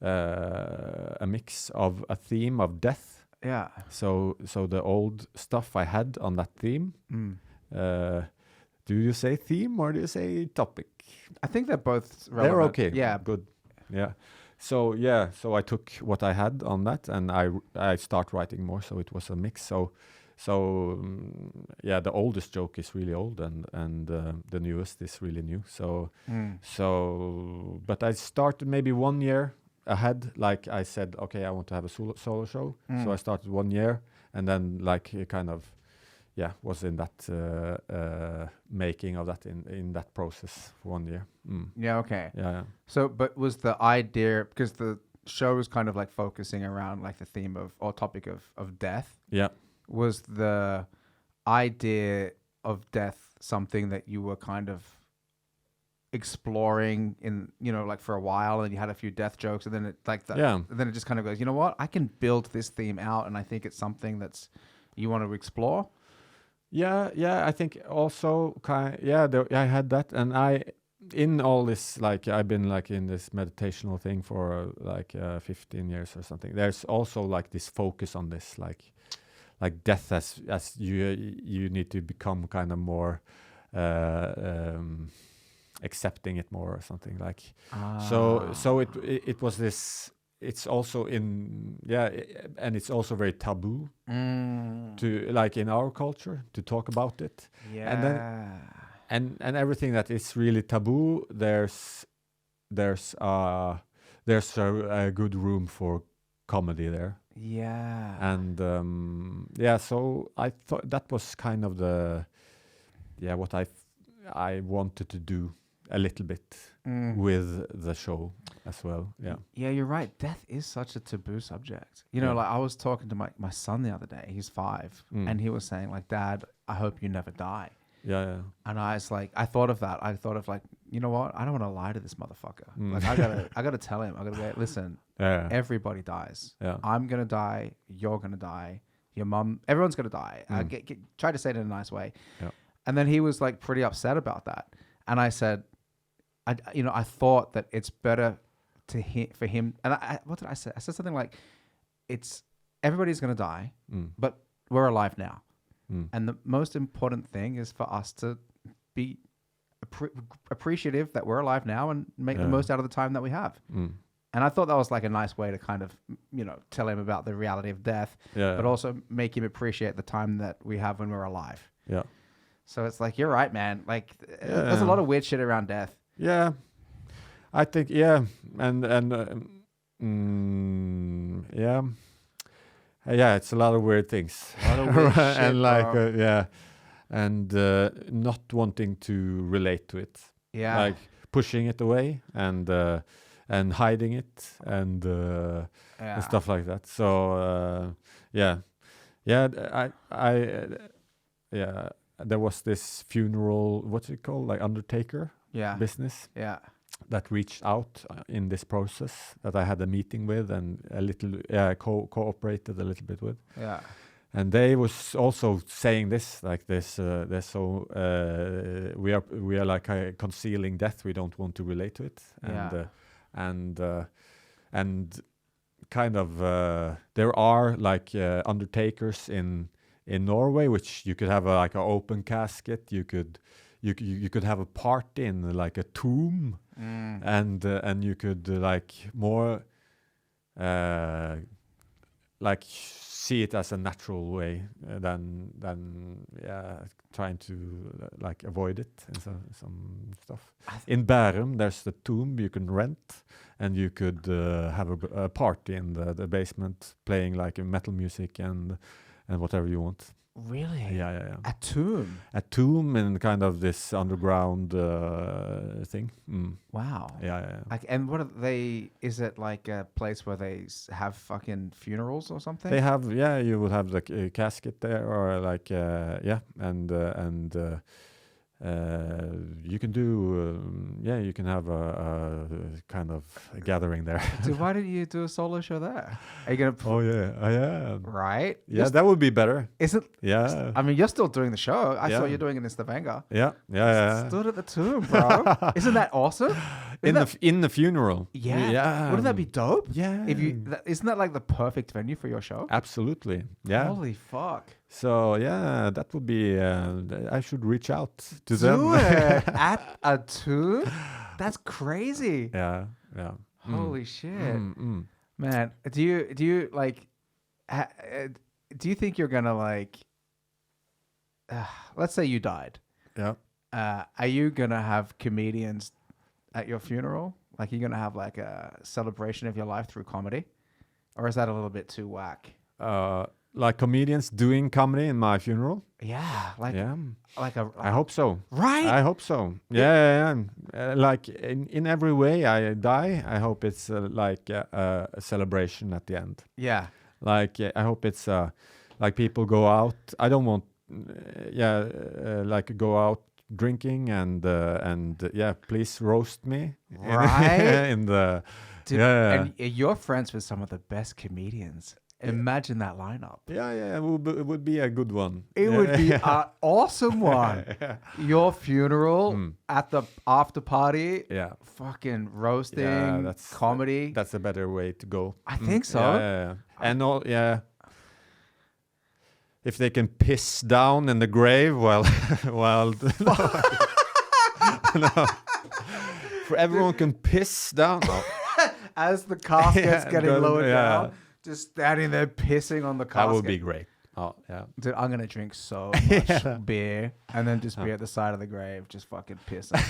a mix of a theme of death. Yeah. So the old stuff I had on that theme. Do you say theme or do you say topic? I think they're both relevant. They're okay. Yeah. Good. Yeah. So I took what I had on that and I start writing more. So it was a mix. So the oldest joke is really old and the newest is really new. But I started maybe 1 year ahead. Like I said, okay, I want to have a solo show. So I started 1 year and then like kind of, was in that making of that in that process for 1 year. Yeah, okay. Yeah. So, but was the idea, because the show was kind of like focusing around like the theme of, or topic of death. Yeah. Was the idea of death something that you were kind of exploring in, like for a while and you had a few death jokes and then it like that, then it just kind of goes, you know what, I can build this theme out and I think it's something that's you want to explore? Yeah, I think also I had that, and in all this, like I've been like in this meditational thing for 15 years or something. There's also like this focus on this, like death as you need to become kind of more accepting it more or something like. So it was this. It's also and it's also very taboo to like in our culture to talk about it. Yeah. And then and everything that is really taboo, there's a good room for comedy there. Yeah. And so I thought that was kind of what I wanted to do a little bit with the show as well. Yeah, you're right. Death is such a taboo subject. Like I was talking to my son the other day. He's 5 and he was saying like, Dad, I hope you never die. Yeah. And I was like, I thought of that. I thought of like, you know what? I don't want to lie to this motherfucker. Like I gotta tell him. I gotta go, listen, everybody dies. Yeah. I'm gonna die. You're gonna die. Your mum, everyone's gonna die. Try to say it in a nice way. Yeah. And then he was like pretty upset about that. And I said, I thought that it's better for him. And what did I say? I said something like, everybody's going to die, but we're alive now. And the most important thing is for us to be appreciative that we're alive now and make the most out of the time that we have. And I thought that was like a nice way to kind of, tell him about the reality of death, but also make him appreciate the time that we have when we're alive. Yeah. So it's like, you're right, man. Like there's a lot of weird shit around death. Yeah, I think and it's a lot of weird things. A lot of weird shit, and like and not wanting to relate to it. Yeah, like pushing it away and hiding it and stuff like that. So there was this funeral. What's it called? Like undertaker. Business that reached out in this process that I had a meeting with and a little cooperated a little bit with. and they was also saying this like this. They're so we are like concealing death. We don't want to relate to it, and kind of there are like undertakers in Norway, which you could have like an open casket. You could have a party in like a tomb, and you could like more like see it as a natural way than trying to like avoid it and some stuff. In Bærum, there's the tomb you can rent, and you could have a party in the basement, playing like metal music and whatever you want. Really? Yeah. A tomb? A tomb in kind of this underground thing. Wow. Yeah. Like, and what are they? Is it like a place where they have fucking funerals or something? They have, you will have like a casket there, or like, and you can do, you can have a kind of a gathering there. Dude, why didn't you do a solo show there? Are you gonna? Oh yeah. Right? Yeah, that would be better. Is it? Yeah. I mean, you're still doing the show. I saw you doing it in Stavanger. Yeah. Stood at the tomb, bro. Isn't that awesome? In the funeral. Yeah. Wouldn't that be dope? Yeah. Isn't that like the perfect venue for your show? Absolutely. Yeah. Holy fuck. So yeah, that would be. I should reach out to them. Do it at a tomb. That's crazy. Yeah. Holy shit, man. Do you like? Do you think you're gonna like? Let's say you died. Yeah. Are you gonna have comedians at your funeral? Like, you're gonna have like a celebration of your life through comedy, or is that a little bit too whack? Like comedians doing comedy in my funeral? Yeah, I hope so. Right? I hope so. Yeah. Like in every way I die, I hope it's like a celebration at the end. Yeah. Like I hope it's like people go out. I don't want like go out drinking and please roast me. Right. Dude, and you're friends with some of the best comedians. Imagine that lineup. Yeah, it would be a good one. It would be an awesome one. Your funeral at the after party. Yeah. Fucking roasting, comedy. That's a better way to go. I think so. Yeah. And if they can piss down in the grave while for everyone can piss down. As the casket's getting lowered down. Just standing there pissing on the casket. That would be great. Oh, yeah. Dude, I'm going to drink so much beer and then just be at the side of the grave, just fucking pissing.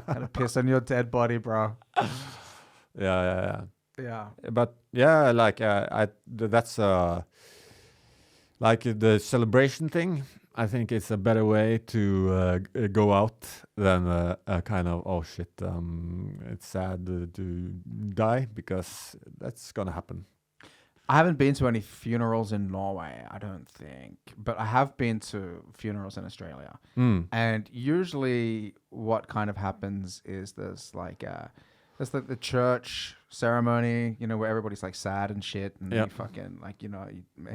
Gonna piss on your dead body, bro. Yeah. But like that's like the celebration thing. I think it's a better way to go out than a kind of, oh shit, it's sad to die, because that's gonna happen. I haven't been to any funerals in Norway, I don't think, but I have been to funerals in Australia. And usually what kind of happens is there's like there's the church ceremony, where everybody's like sad and shit, and you fucking like,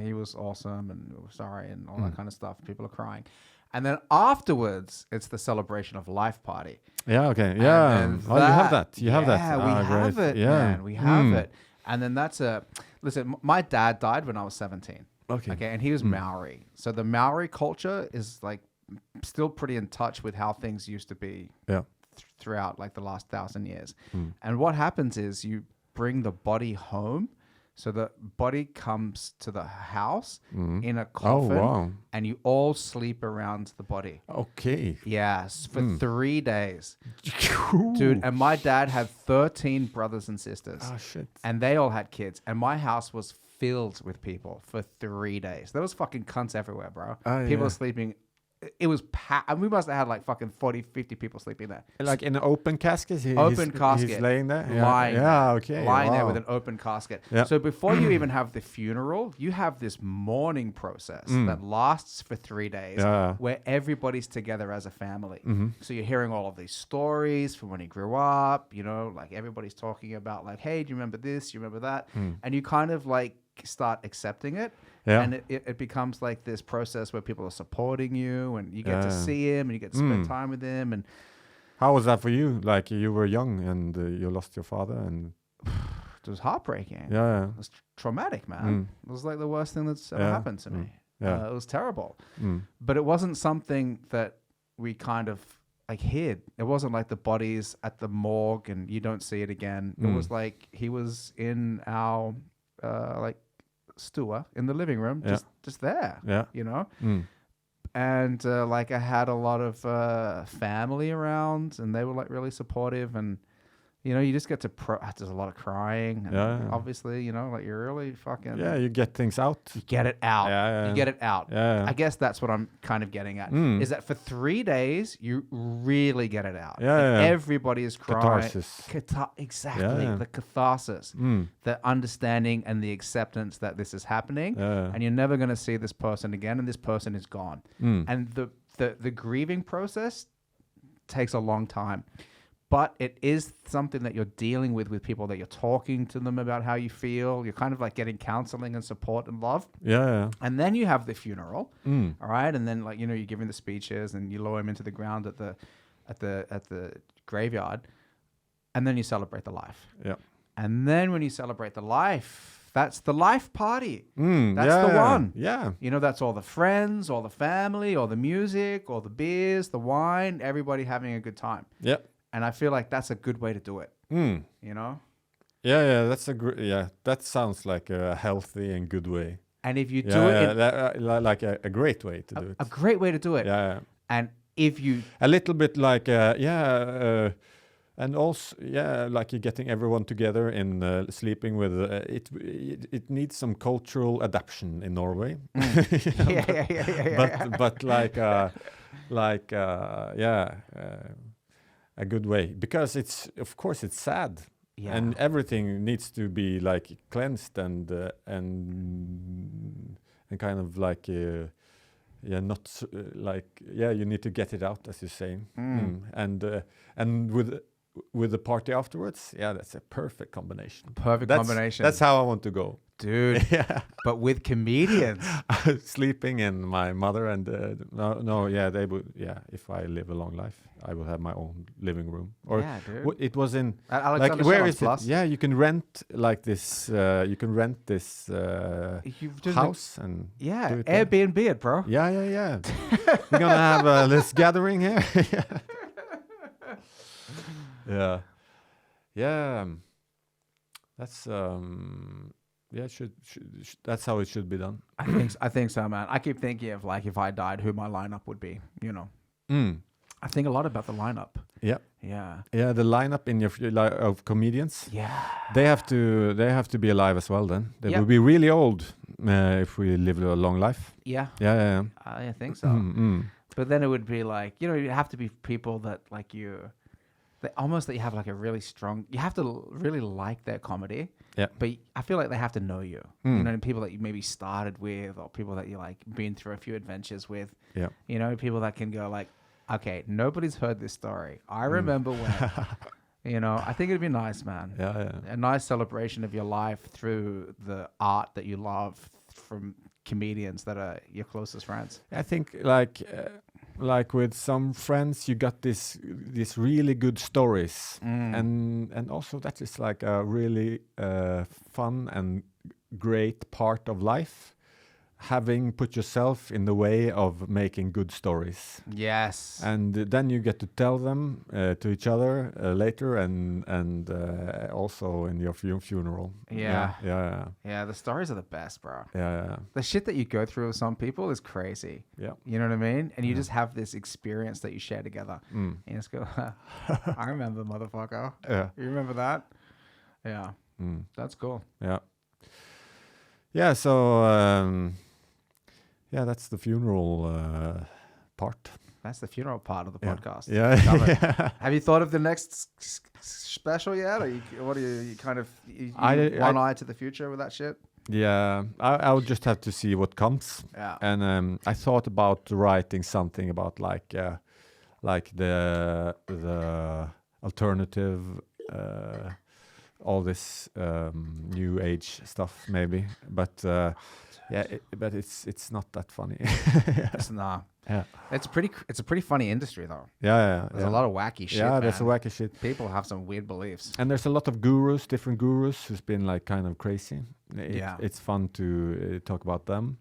he was awesome and sorry and all that kind of stuff. People are crying. And then afterwards, it's the celebration of life party. Yeah, okay. Yeah. And you have that. You have that. Yeah, we have it, man. We have it. And then listen, my dad died when I was 17. Okay. And he was Maori. So the Maori culture is like still pretty in touch with how things used to be throughout like the last 1,000 years. And what happens is you bring the body home. So the body comes to the house in a coffin, and you all sleep around the body. Okay. Yes, for 3 days. Dude, and my dad had 13 brothers and sisters. Oh, shit. And they all had kids. And my house was filled with people for 3 days. There was fucking cunts everywhere, bro. People were sleeping. It was packed. And we must have had like fucking 40, 50 people sleeping there. Like in an open casket? Casket. He's laying there? Lying. Yeah, okay. Lying there with an open casket. Yeah. So before you even have the funeral, you have this mourning process that lasts for 3 days where everybody's together as a family. So you're hearing all of these stories from when he grew up, like everybody's talking about like, hey, do you remember this? Do you remember that? And you kind of like start accepting it. Yeah. And it becomes like this process where people are supporting you, and you get to see him, and you get to spend time with him. And how was that for you? Like you were young and you lost your father, and it was heartbreaking. Yeah. It was traumatic, man. It was like the worst thing that's ever happened to me. Yeah. It was terrible. But it wasn't something that we kind of like hid. It wasn't like the body's at the morgue and you don't see it again. It was like he was in our like stoor in the living room, just there. Yeah. You know? And like I had a lot of family around, and they were like really supportive, and you know, you just get to there's a lot of crying, and obviously, you know, like you're really fucking you get things out. You get it out. You get it out. Yeah. I guess that's what I'm kind of getting at. Is that for 3 days you really get it out. Yeah. Everybody is crying. Catharsis. Exactly. The catharsis, the understanding and the acceptance that this is happening, and you're never going to see this person again, and this person is gone. And the grieving process takes a long time. But it is something that you're dealing with people, that you're talking to them about how you feel. You're kind of like getting counseling and support and love. Yeah. And then you have the funeral, all right? And then, like, you know, you're giving the speeches and you lower him into the ground at the graveyard, and then you celebrate the life. Yeah. And then when you celebrate the life, that's the life party. That's the one. Yeah. You know, that's all the friends, all the family, all the music, all the beers, the wine, everybody having a good time. Yeah. And I feel like that's a good way to do it. You know? Yeah, that's that sounds like a healthy and good way. And if you do it... like a great way to do it. A great way to do it. Yeah. And if you... A little bit like, and also, like you're getting everyone together in sleeping with... it needs some cultural adaptation in Norway. But like a good way, because of course it's sad, and everything needs to be like cleansed and kind of like not like you need to get it out, as you're saying, and with the party afterwards, that's a perfect combination. That's how I want to go, dude. But with comedians. Sleeping in my mother and they would, if I live a long life, I will have my own living room. Or dude. It was in Alexander like, where is Plus. it? Yeah, you can rent like this. You can rent this house and do it Airbnb it, bro. Yeah. We're gonna have this gathering here. Yeah. That's that's how it should be done. I think so, man. I keep thinking of like if I died, who my lineup would be. You know. I think a lot about the lineup. Yeah. The lineup in your of comedians. Yeah. They have to be alive as well. Then they will be really old if we live a long life. Yeah. I think so. But then it would be like, you know, you have to be people that like you. That you have like a really strong... You have to really like their comedy. Yeah. But I feel like they have to know you. You know, people that you maybe started with, or people that you like been through a few adventures with. Yeah. You know, people that can go like, okay, nobody's heard this story. I remember when... You know, I think it'd be nice, man. Yeah. A nice celebration of your life through the art that you love from comedians that are your closest friends. I think like with some friends, you got these really good stories, and also that is like a really fun and great part of life. Having put yourself in the way of making good stories. Yes. And then you get to tell them to each other later, and also in your funeral. Yeah, the stories are the best, bro. Yeah. The shit that you go through with some people is crazy. Yeah. You know what I mean? And you just have this experience that you share together. And you just go, I remember, motherfucker. Yeah. You remember that? Yeah. That's cool. Yeah. Yeah, so... that's the funeral part. That's the funeral part of the podcast. Yeah. Have you thought of the next special yet? Or you kind of one eye to the future with that shit? Yeah, I'll just have to see what comes. Yeah. And I thought about writing something about like the alternative all this new age stuff, maybe. But but it's not that funny. Nah. Yeah. It's a pretty funny industry though. Yeah. There's a lot of wacky shit. Yeah, there's a man. wacky shit. People have some weird beliefs. And there's a lot of different gurus who's been like kind of crazy. It's fun to talk about them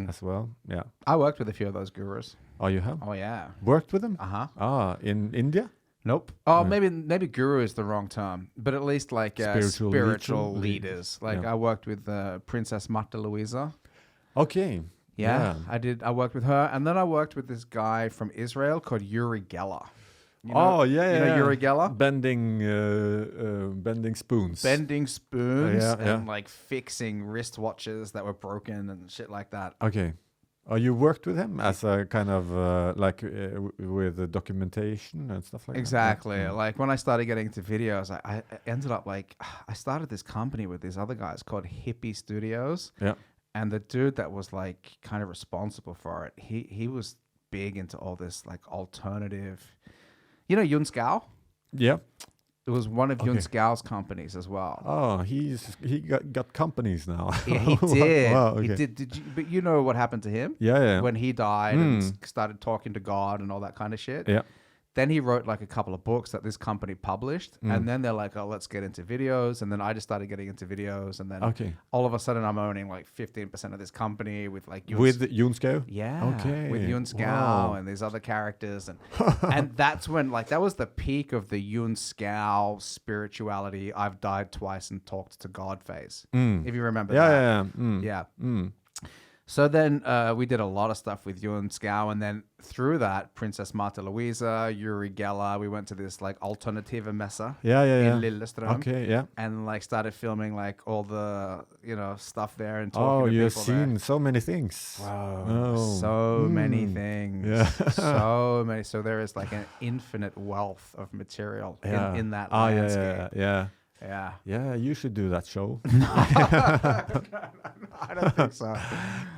as well. Yeah. I worked with a few of those gurus. Oh, you have? Oh yeah. Worked with them? Uh-huh. Ah, in India? Nope. Oh, maybe guru is the wrong term, but at least like spiritual leaders. Like I worked with Princess Märtha Louisa. Okay. Yeah, I worked with her, and then I worked with this guy from Israel called Uri Geller. You know Uri Geller? Bending spoons. Bending spoons Yeah. and like fixing wristwatches that were broken and shit like that. Okay. Oh, you worked with him as a kind of with the documentation and stuff like exactly. that? Like when I started getting into videos, I ended up like, I started this company with these other guys called Hippie Studios. Yeah. And the dude that was like kind of responsible for it, he was big into all this like alternative, you know, Yun Skao? Yeah. It was one of Yun Skao's companies as well. Oh, he got companies now. Yeah, he did. Wow, okay. He did. But you know what happened to him? Yeah. When he died and started talking to God and all that kind of shit. Yeah. Then he wrote like a couple of books that this company published. And then they're like, oh, let's get into videos. And then I just started getting into videos. And then all of a sudden I'm owning like 15% of this company with like... With Yun Skao? Yeah. Okay. With Yun Skao and these other characters. And and that's when like, that was the peak of the Yun Skao spirituality. I've died twice and talked to God phase. If you remember that. Yeah. So then we did a lot of stuff with Yun Skao, and then through that, Princess Märtha Louisa, Uri Geller, we went to this like alternative messe in Lillestrøm. Okay, yeah. And like started filming like all the, you know, stuff there and talking to people. Oh, you've seen so many things. Wow. So many things. Yeah. So many. So there is like an infinite wealth of material in that landscape. Yeah, you should do that show. I don't think so.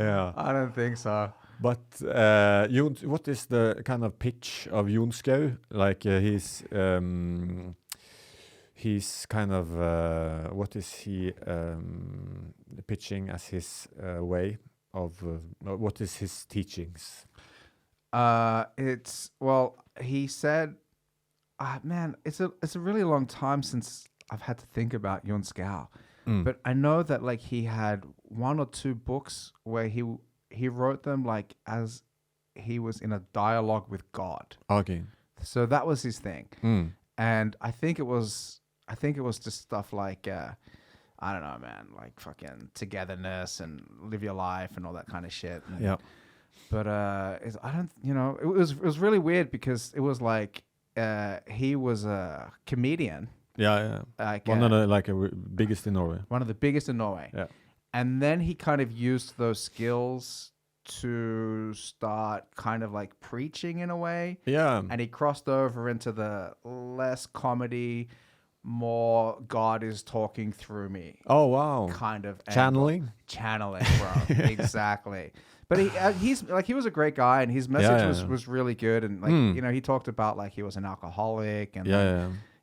Yeah. I don't think so. But what is the kind of pitch of Yun Skao? Like he's kind of what is he pitching as his way of what is his teachings? He said, man, it's a really long time since I've had to think about Yun Skao. But I know that like he had 1 or 2 books where he wrote them like as he was in a dialogue with God. Okay. So that was his thing. And I think it was just stuff like I don't know, man, like fucking togetherness and live your life and all that kind of shit. And, yeah. But it was really weird because it was like he was a comedian. Yeah. Like, biggest in Norway. One of the biggest in Norway. Yeah. And then he kind of used those skills to start kind of like preaching in a way. Yeah. And he crossed over into the less comedy, more God is talking through me. Oh, wow. Kind of channeling, bro. Exactly. But he was a great guy, and his message was really good. And like you know, he talked about like he was an alcoholic, and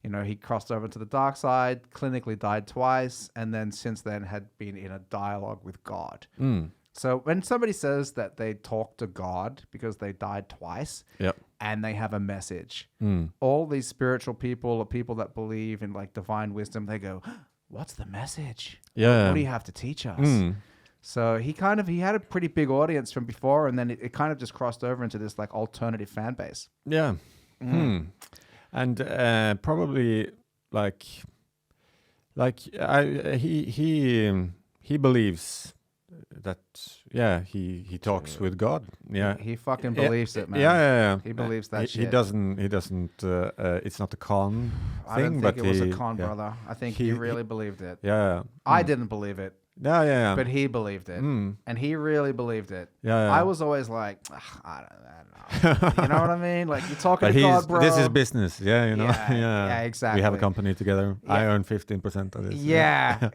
you know, he crossed over to the dark side, clinically died twice, and then since then had been in a dialogue with God. So when somebody says that they talk to God because they died twice, and they have a message, all these spiritual people or people that believe in like divine wisdom, they go, "What's the message? Yeah, what do you have to teach us?" So he had a pretty big audience from before, and then it kind of just crossed over into this like alternative fan base. Yeah. And probably he believes that he talks with God. Yeah, he fucking believes it, man. Yeah. He believes that shit. He doesn't. It's not a con thing. I don't think it was a con, brother. I think he really believed it. Yeah. I didn't believe it. Yeah. But he believed it, and he really believed it. Yeah. I was always like, I don't know. You know what I mean? Like you're talking to God, bro. This is business. Yeah, you know. Yeah, exactly. We have a company together. Yeah. I earn 15% of this. Yeah.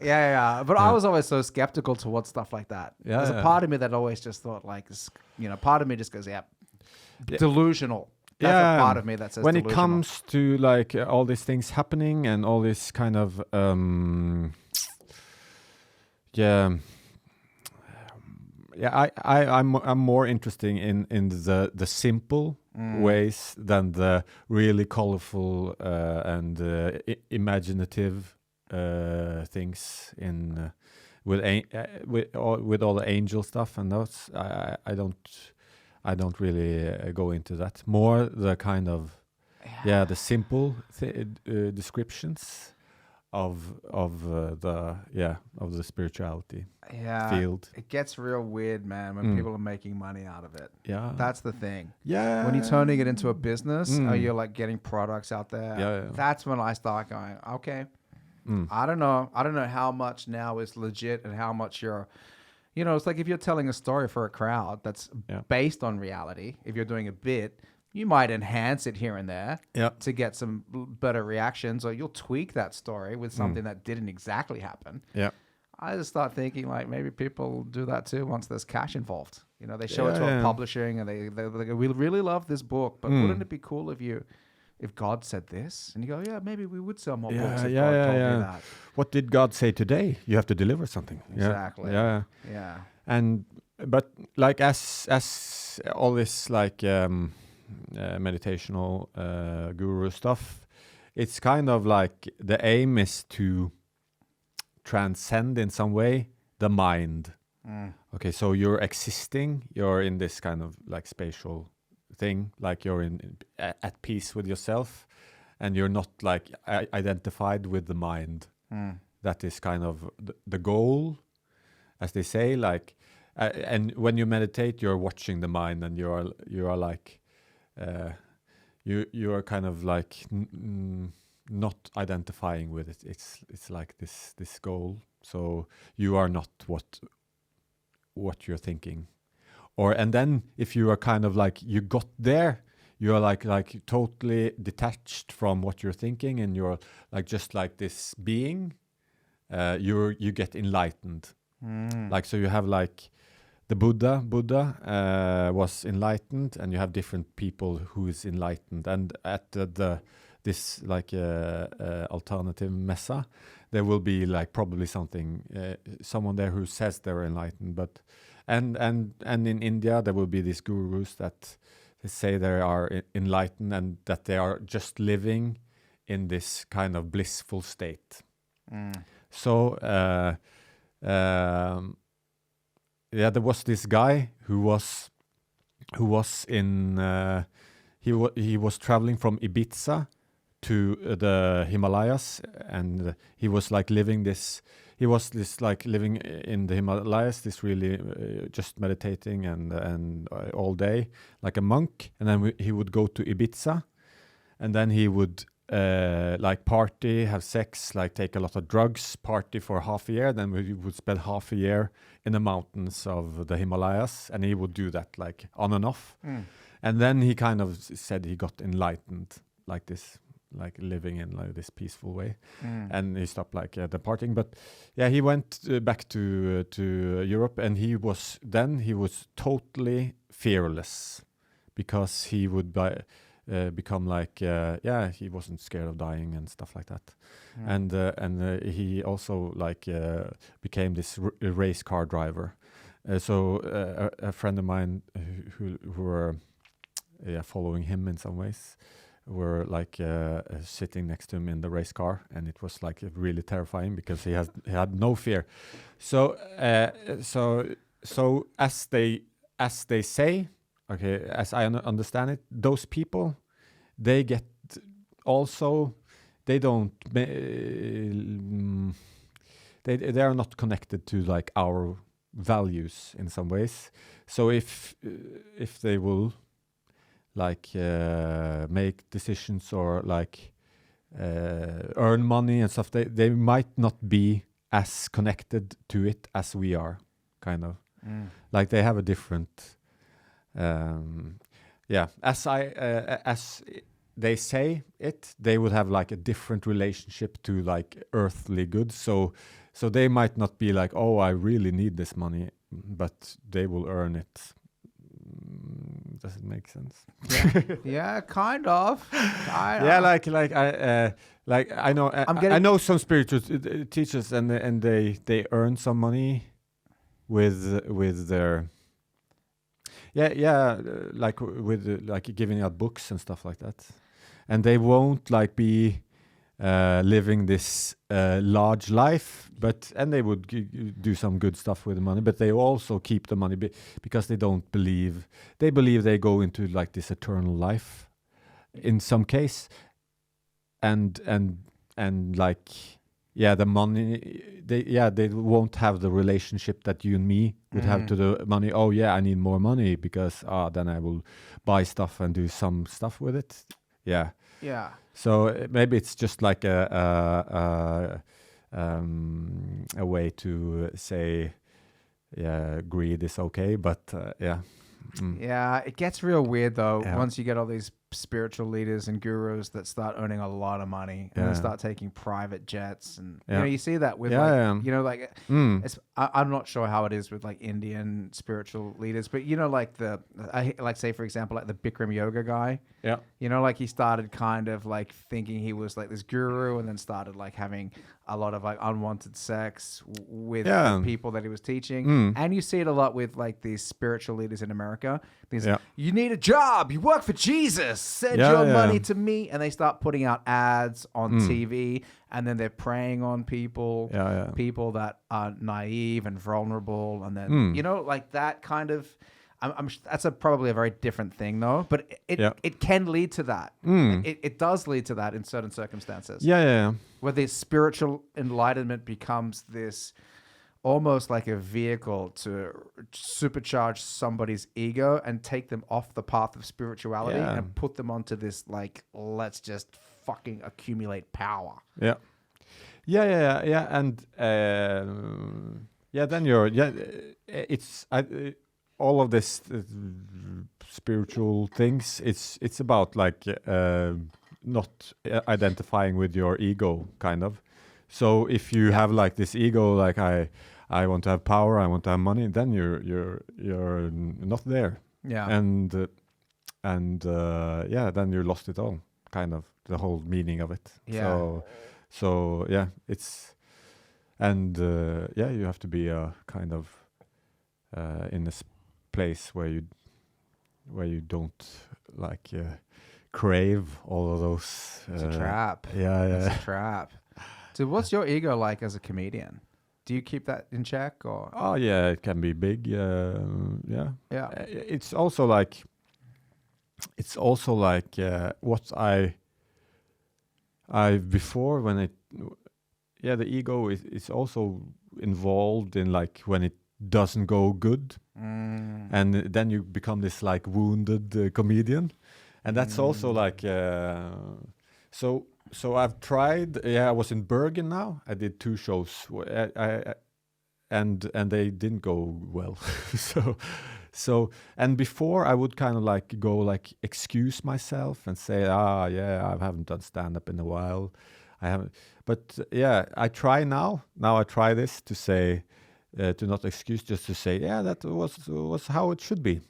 But I was always so skeptical towards stuff like that. Yeah. There's a part of me that always just thought like, you know, part of me just goes, delusional. That's a part of me that says when delusional. it comes to like all these things happening and all this kind of I'm more interested in the simple ways than the really colorful and imaginative things in with all the angel stuff and those. I don't really go into that. More the kind of the simple descriptions of the spirituality field. It gets real weird, man, when people are making money out of it. Yeah, that's the thing. Yeah, when you're turning it into a business, or you're like getting products out there. Yeah. That's when I start going, okay. I don't know how much now is legit and how much you're. It's like if you're telling a story for a crowd that's based on reality. If you're doing a bit, you might enhance it here and there to get some better reactions, or you'll tweak that story with something that didn't exactly happen. Yeah. I just start thinking like maybe people do that too once there's cash involved. They show it to a publishing and they go, we really love this book, but wouldn't it be cool if God said this? And you go, yeah, maybe we would sell more books if God told me that. What did God say today? You have to deliver something. Exactly. Yeah. But like as all this like meditational guru stuff, it's kind of like the aim is to transcend in some way the mind. Okay, so you're in this kind of like spatial thing, like you're at peace with yourself, and you're not like identified with the mind. That is kind of the goal, as they say. Like, and when you meditate, you're watching the mind, and you are like, you are kind of like not identifying with it. It's like this goal. So you are not what you're thinking. And then if you are kind of like you got there, you are like totally detached from what you're thinking, and you're like just like this being. You get enlightened. Like, so you have like the Buddha was enlightened, and you have different people who is enlightened. And at this like alternative messa, there will be like probably someone there who says they're enlightened, but and in India there will be these gurus that they say they are enlightened and that they are just living in this kind of blissful state. So there was this guy who was in he was traveling from Ibiza to the Himalayas, and he was like living in the Himalayas, this really just meditating and all day like a monk. And then he would go to Ibiza, and then he would like party, have sex, like take a lot of drugs, party for half a year. Then we would spend half a year in the mountains of the Himalayas, and he would do that like on and off. And then he kind of said he got enlightened like this, like living in like this peaceful way, and he stopped like the partying. But he went back to Europe, and he was totally fearless, because he would become like he wasn't scared of dying and stuff like that. And he also like became this race car driver. So a friend of mine who were following him in some ways were like sitting next to him in the race car, and it was like really terrifying because he had no fear. So as they say, okay, as I understand it, those people, they get also, they don't they are not connected to like our values in some ways. So if they will like make decisions or like earn money and stuff, they might not be as connected to it as we are, kind of. Like they have a different as they say it, they would have like a different relationship to like earthly goods. So they might not be like, oh, I really need this money, but they will earn it Does it make sense? Yeah, kind of. Yeah, I know I know some spiritual teachers, and they earn some money with their like with like giving out books and stuff like that, and they won't like be living this large life, and they would do some good stuff with the money, but they also keep the money because they believe they go into like this eternal life in some case, and like the money they won't have the relationship that you and me would have to the money. Oh yeah, I need more money because then I will buy stuff and do some stuff with it. Yeah. So maybe it's just like a way to say, greed is okay, but Yeah, it gets real weird though once you get all these spiritual leaders and gurus that start earning a lot of money and then start taking private jets, and you know, you see that with you know, like I'm not sure how it is with like Indian spiritual leaders, but you know, like like say for example like the Bikram yoga guy, you know, like he started kind of like thinking he was like this guru and then started like having a lot of like unwanted sex with the people that he was teaching. And you see it a lot with like these spiritual leaders in America. You need a job, you work for Jesus, send your money to me, and they start putting out ads on TV, and then they're preying on people people that are naive and vulnerable, and then you know, like that kind of that's probably a very different thing though, but it can lead to that. It does lead to that in certain circumstances. Where this spiritual enlightenment becomes this almost like a vehicle to supercharge somebody's ego and take them off the path of spirituality and put them onto this like, let's just fucking accumulate power. And then it's all of this spiritual things, it's about like not identifying with your ego, kind of. So if you have like this ego, like I want to have power, I want to have money, then you're not there. And then you lost it all, kind of the whole meaning of it. So it's you have to be kind of in a place where you don't like crave all of those. It's a trap. It's a trap. So what's your ego like as a comedian? Do you keep that in check, or? Oh yeah, it can be big. It's also like what I before when the ego is also involved in like when it doesn't go good, and then you become this like wounded comedian, and that's also like So I've tried. I was in Bergen now. I did 2 shows, and they didn't go well. so and before I would kind of like go like excuse myself and say, I haven't done stand up in a while. I haven't. But I try now. Now I try this to say, to not excuse, just to say, that was how it should be,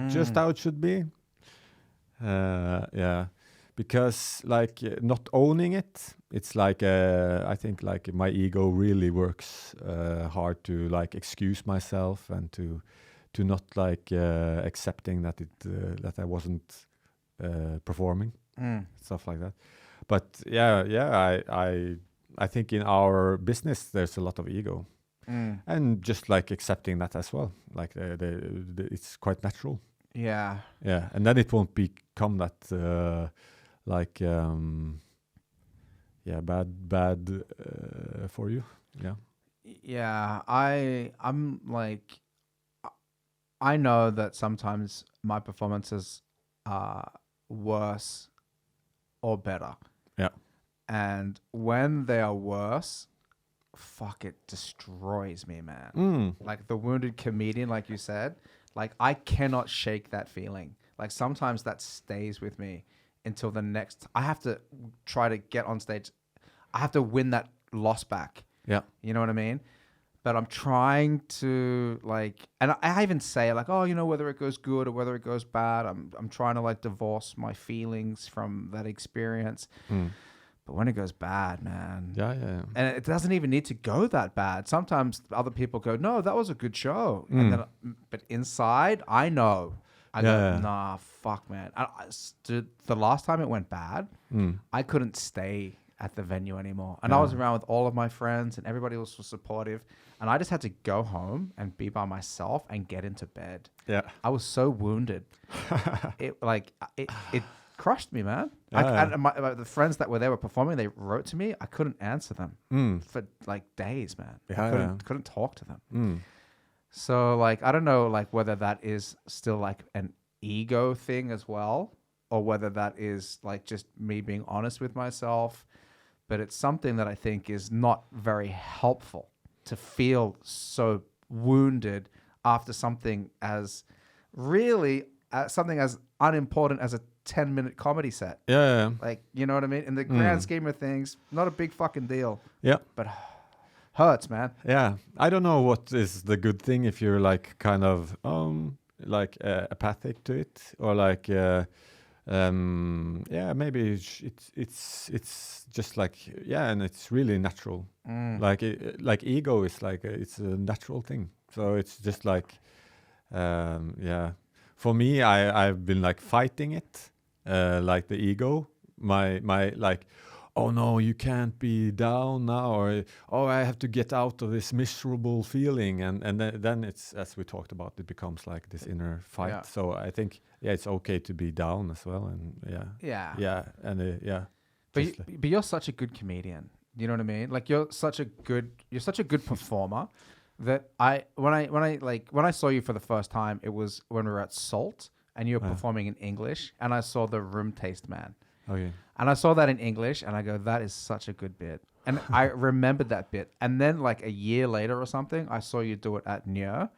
just how it should be. Because like not owning it, it's like I think like my ego really works hard to like excuse myself and to not like accepting that that I wasn't performing, stuff like that. But I think in our business there's a lot of ego, and just like accepting that as well. Like it's quite natural. And then it won't become that. Bad for you. I'm like, I know that sometimes my performances are worse or better, and when they are worse, fuck, it destroys me, man. Like the wounded comedian, like you said, like I cannot shake that feeling. Like sometimes that stays with me until the next. I have to try to get on stage. I have to win that loss back. You know what I mean? but I'm trying to like, and I even say like, oh, you know, whether it goes good or whether it goes bad, I'm trying to like divorce my feelings from that experience. But when it goes bad, man, and it doesn't even need to go that bad. Sometimes other people go, no, that was a good show, and then, but inside, I know, I go, nah, fuck, man. The last time it went bad, I couldn't stay at the venue anymore, and I was around with all of my friends, and everybody else was supportive, and I just had to go home and be by myself and get into bed. I was so wounded. it crushed me, man. The friends that were there were performing. They wrote to me. I couldn't answer them for like days, man. I couldn't talk to them. So like, I don't know, like whether that is still like an ego thing as well, or whether that is like just me being honest with myself. But it's something that I think is not very helpful to feel so wounded after something as really something as unimportant as a 10-minute comedy set. Like, you know what I mean? In the grand scheme of things, not a big fucking deal. But hurts, man. I don't know what is the good thing if you're like kind of like apathic to it, or like maybe it's just like and it's really natural. Like ego is like it's a natural thing. So it's just like for me, I've been like fighting it, like the ego, my like, oh no, you can't be down now, or oh, I have to get out of this miserable feeling, and then it's, as we talked about, it becomes like this inner fight. So I think it's okay to be down as well, and But you're such a good comedian. You know what I mean? Like you're such a good performer. That when I saw you for the first time, it was when we were at Salt and you were performing in English, and I saw the Room Taste Man. And I saw that in English, and I go, that is such a good bit. And I remembered that bit. And then like a year later or something, I saw you do it at Inia,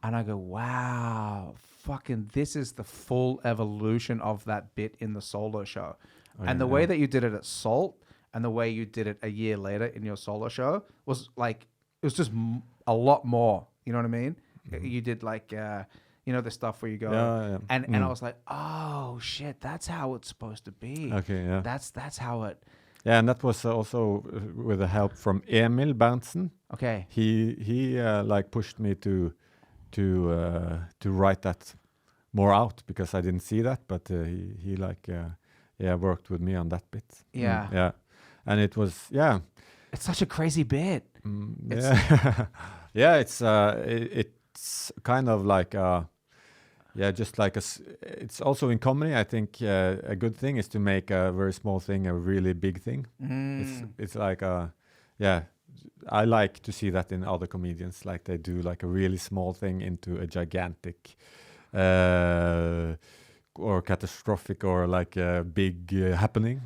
and I go, wow, fucking, this is the full evolution of that bit in the solo show. And the way that you did it at Salt and the way you did it a year later in your solo show was like, it was just a lot more. You know what I mean? You did like, you know, the stuff where you go, and I was like, oh shit, that's how it's supposed to be. That's how it. Yeah, and that was also with the help from Emil Berntsen. He like pushed me to write that more out, because I didn't see that, but he like worked with me on that bit. And it was it's such a crazy bit. It's kind of like just like it's also in comedy. I think a good thing is to make a very small thing a really big thing. It's like I like to see that in other comedians, like they do like a really small thing into a gigantic or catastrophic or like a big happening.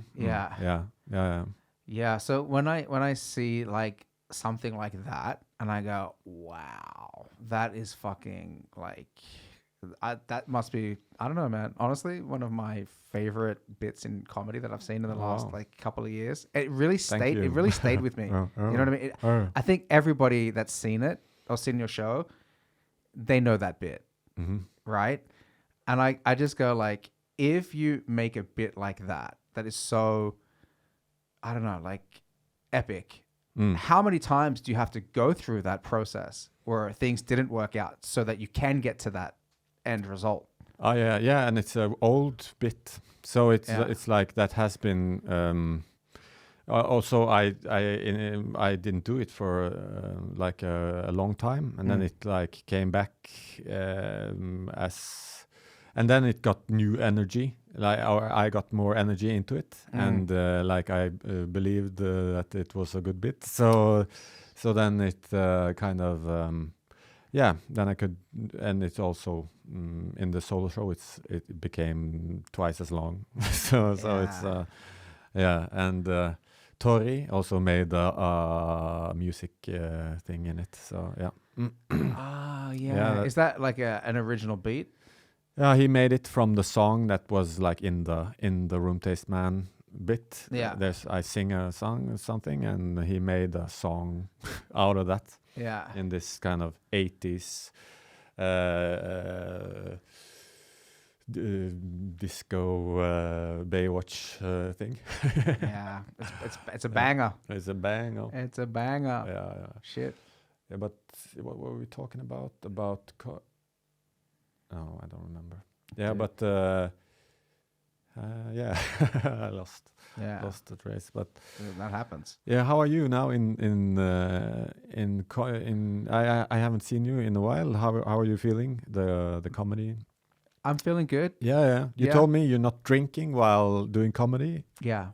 So when I see like something like that, and I go, wow, that is fucking like, that must be, I don't know, man. Honestly, one of my favorite bits in comedy that I've seen in the last like couple of years. It really stayed with me. You know what I mean? I think everybody that's seen it or seen your show, they know that bit, right? And I just go like, if you make a bit like that is so, I don't know, like epic. How many times do you have to go through that process where things didn't work out so that you can get to that end result? Oh yeah, and it's an old bit, so it's like that has been. Also, I didn't do it for like a long time, and then it like came back and then it got new energy. Like I got more energy into it, and like I believed that it was a good bit. So then it kind of then I could, and it's also in the solo show it became twice as long. so it's and Tori also made a music thing in it. So is that like an original beat? Yeah, he made it from the song that was like in the Room Taste Man bit. I sing a song or something, and he made a song out of that. Yeah. in this kind of 80s disco Baywatch thing. Yeah. It's a banger. It's a banger. It's a banger. Yeah. Shit. Yeah, but what were we talking about? Oh, I don't remember. Yeah, but yeah, I lost the trace. But that happens. yeah, how are you now? I haven't seen you in a while. How are you feeling? The comedy. I'm feeling good. Yeah. You told me you're not drinking while doing comedy. Yeah.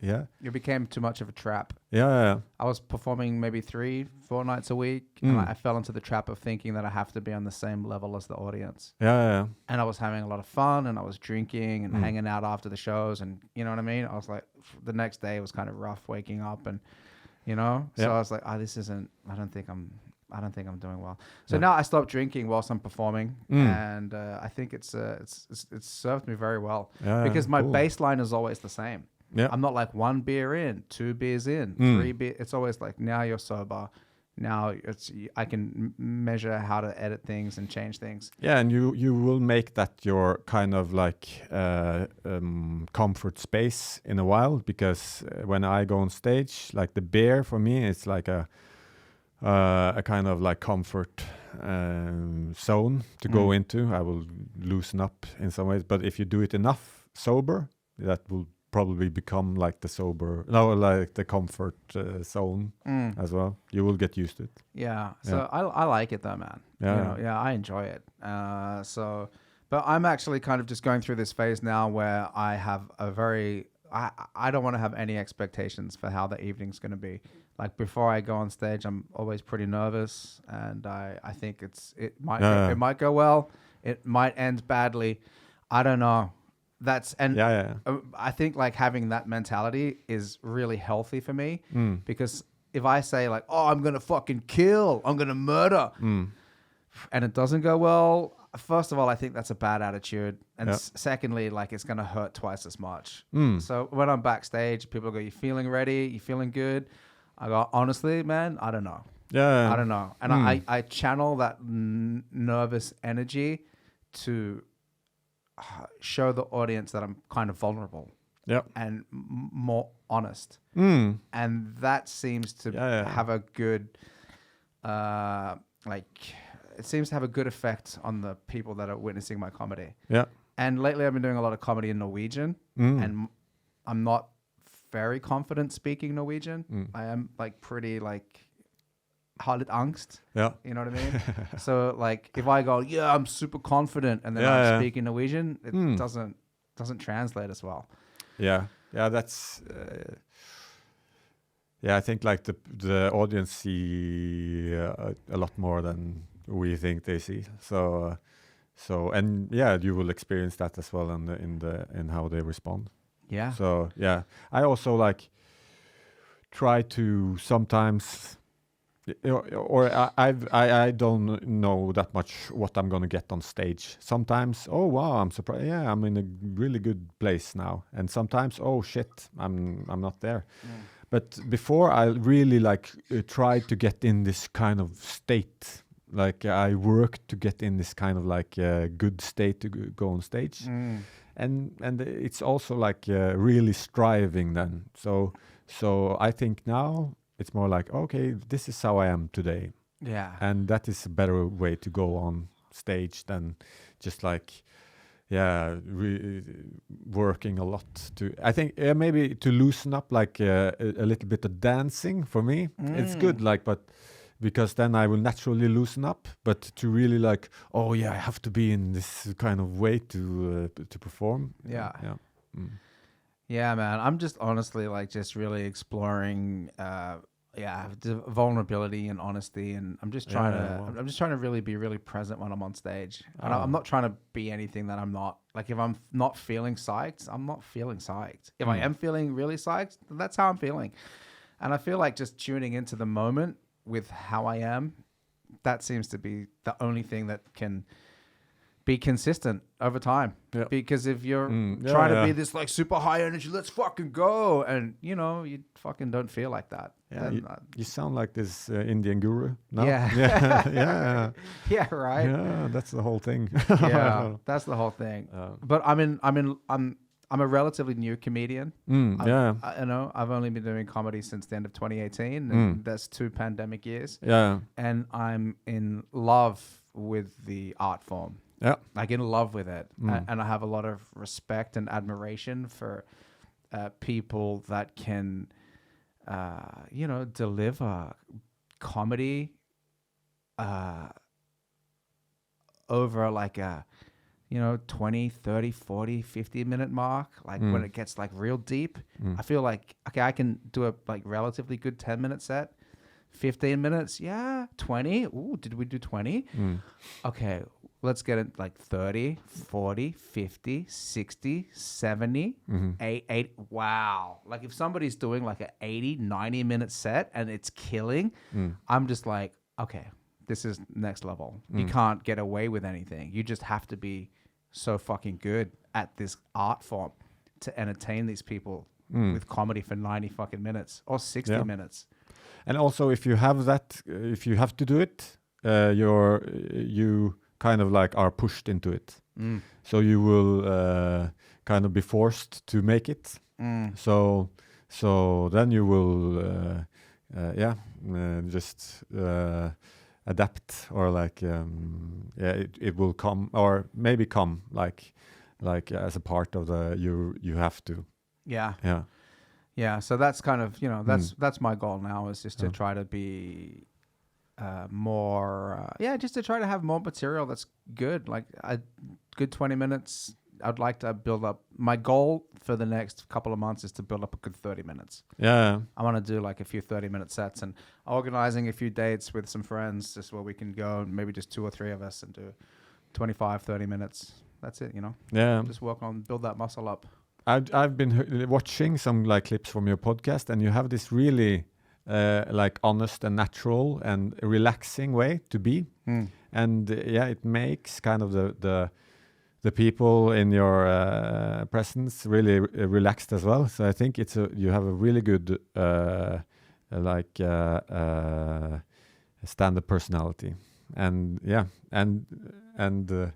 It became too much of a trap. Yeah. I was performing maybe 3-4 nights a week, and I fell into the trap of thinking that I have to be on the same level as the audience. Yeah. And I was having a lot of fun, and I was drinking and hanging out after the shows, and you know what I mean? I was like, the next day was kind of rough waking up, and you know? So I was like, I don't think I'm doing well. So now I stopped drinking whilst I'm performing, and I think it's served me very well because my baseline is always the same. Yeah, I'm not like 1 beer in, 2 beers in, 3 beer. It's always like, now you're sober. Now I can measure how to edit things and change things. Yeah, and you will make that your kind of like comfort space in a while, because when I go on stage, like the beer for me, it's like a kind of like comfort zone to go into. I will loosen up in some ways, but if you do it enough sober, that will probably become like the comfort zone as well. You will get used to it. Yeah. So I like it though, man. I enjoy it. But I'm actually kind of just going through this phase now where I have I don't want to have any expectations for how the evening's going to be. Like before I go on stage, I'm always pretty nervous, and I think it might go well, it might end badly. I don't know. I think like having that mentality is really healthy for me, because if I say like, oh, I'm gonna fucking kill, I'm gonna murder, and it doesn't go well, first of all, I think that's a bad attitude, and secondly, like it's gonna hurt twice as much. So when I'm backstage, people go, "You feeling ready? You feeling good?" I go, honestly, man, I don't know. I don't know, and I channel that nervous energy to show the audience that I'm kind of vulnerable and more honest. And that seems to have a good, it seems to have a good effect on the people that are witnessing my comedy. Yeah. And lately I've been doing a lot of comedy in Norwegian, and I'm not very confident speaking Norwegian. I am like pretty like har litt angst. Yeah. You know what I mean? So like if I go, yeah, I'm super confident, and then I'm speaking Norwegian, it doesn't translate as well. Yeah. Yeah, that's I think like the audience see a lot more than we think they see. So and you will experience that as well in how they respond. Yeah. So I also like try to sometimes, or I don't know that much what I'm gonna get on stage. Sometimes, oh wow, I'm surprised. Yeah, I'm in a really good place now. And sometimes, oh shit, I'm not there. But before, I really like tried to get in this kind of state. Like I worked to get in this kind of like good state to go on stage. And it's also like really striving then. So I think now it's more like, okay, this is how I am today. Yeah. And that is a better way to go on stage than just like, working a lot to, I think maybe to loosen up like a little bit of dancing for me. It's good, like, but because then I will naturally loosen up, but to really like, oh yeah, I have to be in this kind of way to perform. Yeah. Yeah, man. I'm just honestly like just really exploring, vulnerability and honesty, and I'm just trying to really be really present when I'm on stage. And I'm not trying to be anything that I'm not. Like if I'm not feeling psyched, I'm not feeling psyched. If I am feeling really psyched, that's how I'm feeling. And I feel like just tuning into the moment with how I am, that seems to be the only thing that can be consistent over time. Yeah. Because if you're trying to be this like super high energy, let's fucking go, and you know you fucking don't feel like that. Yeah, you sound like this Indian guru. No? Yeah. Yeah. Yeah, right. Yeah, that's the whole thing. Yeah, that's the whole thing. But I'm a relatively new comedian. You know, I've only been doing comedy since the end of 2018, and that's 2 pandemic years. Yeah. And I'm in love with the art form. Yeah. Like in love with it. And I have a lot of respect and admiration for people that can, you know, deliver comedy over like a, you know, 20, 30, 40, 50 minute mark. Like when it gets like real deep, I feel like, okay, I can do a like relatively good 10-minute set. 15 minutes, yeah. 20, ooh, did we do 20? Okay, let's get it like 30, 40, 50, 60, 70, 80. Wow. Like if somebody's doing like an 80, 90 minute set and it's killing, I'm just like, okay, this is next level. You can't get away with anything. You just have to be so fucking good at this art form to entertain these people with comedy for 90 fucking minutes or 60 minutes. And also, if you have that, if you have to do it, you kind of like are pushed into it. So you will kind of be forced to make it. So then you will, just adapt, or like, it will come, or maybe come like as a part of the you have to. Yeah. Yeah. Yeah, so that's kind of, you know, that's my goal now, is just to try to be more, just to try to have more material that's good, like a good 20 minutes. I'd like to build up, my goal for the next couple of months is to build up a good 30 minutes. Yeah. I want to do like a few 30-minute sets, and organizing a few dates with some friends just where we can go, and maybe just 2 or 3 of us, and do 25, 30 minutes. That's it, you know? Yeah. Just build that muscle up. I've been watching some like clips from your podcast, and you have this really like honest and natural and relaxing way to be, and it makes kind of the people in your presence really relaxed as well. So I think you have a really good stand-up personality, and the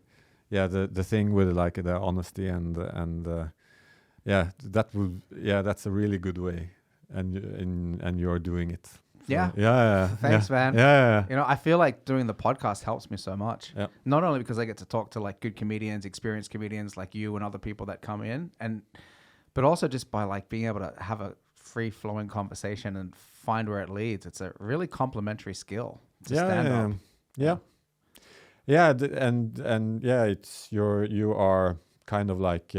thing with like the honesty and. That's a really good way, and you're doing it. So, Thanks, man. Yeah. You know, I feel like doing the podcast helps me so much. Yeah. Not only because I get to talk to like good comedians, experienced comedians like you and other people that come in, but also just by like being able to have a free flowing conversation and find where it leads. It's a really complimentary skill to stand up. It's you are kind of like.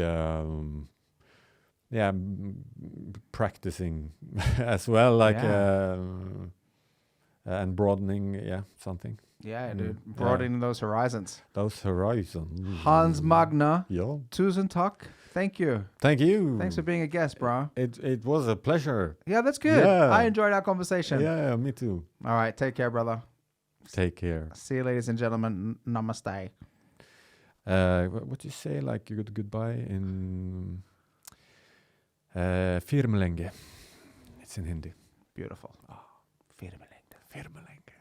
Practicing as well, like and broadening, something. Yeah, dude, broadening those horizons. Hans Magne. Yeah. Tusen takk. Thank you. Thank you. Thanks for being a guest, bro. It was a pleasure. Yeah, that's good. Yeah. I enjoyed our conversation. Yeah, me too. All right, take care, brother. Take care. See you, ladies and gentlemen. Namaste. What do you say, like goodbye in? Firmelenge. It's in Hindi. Beautiful. Firmelenge.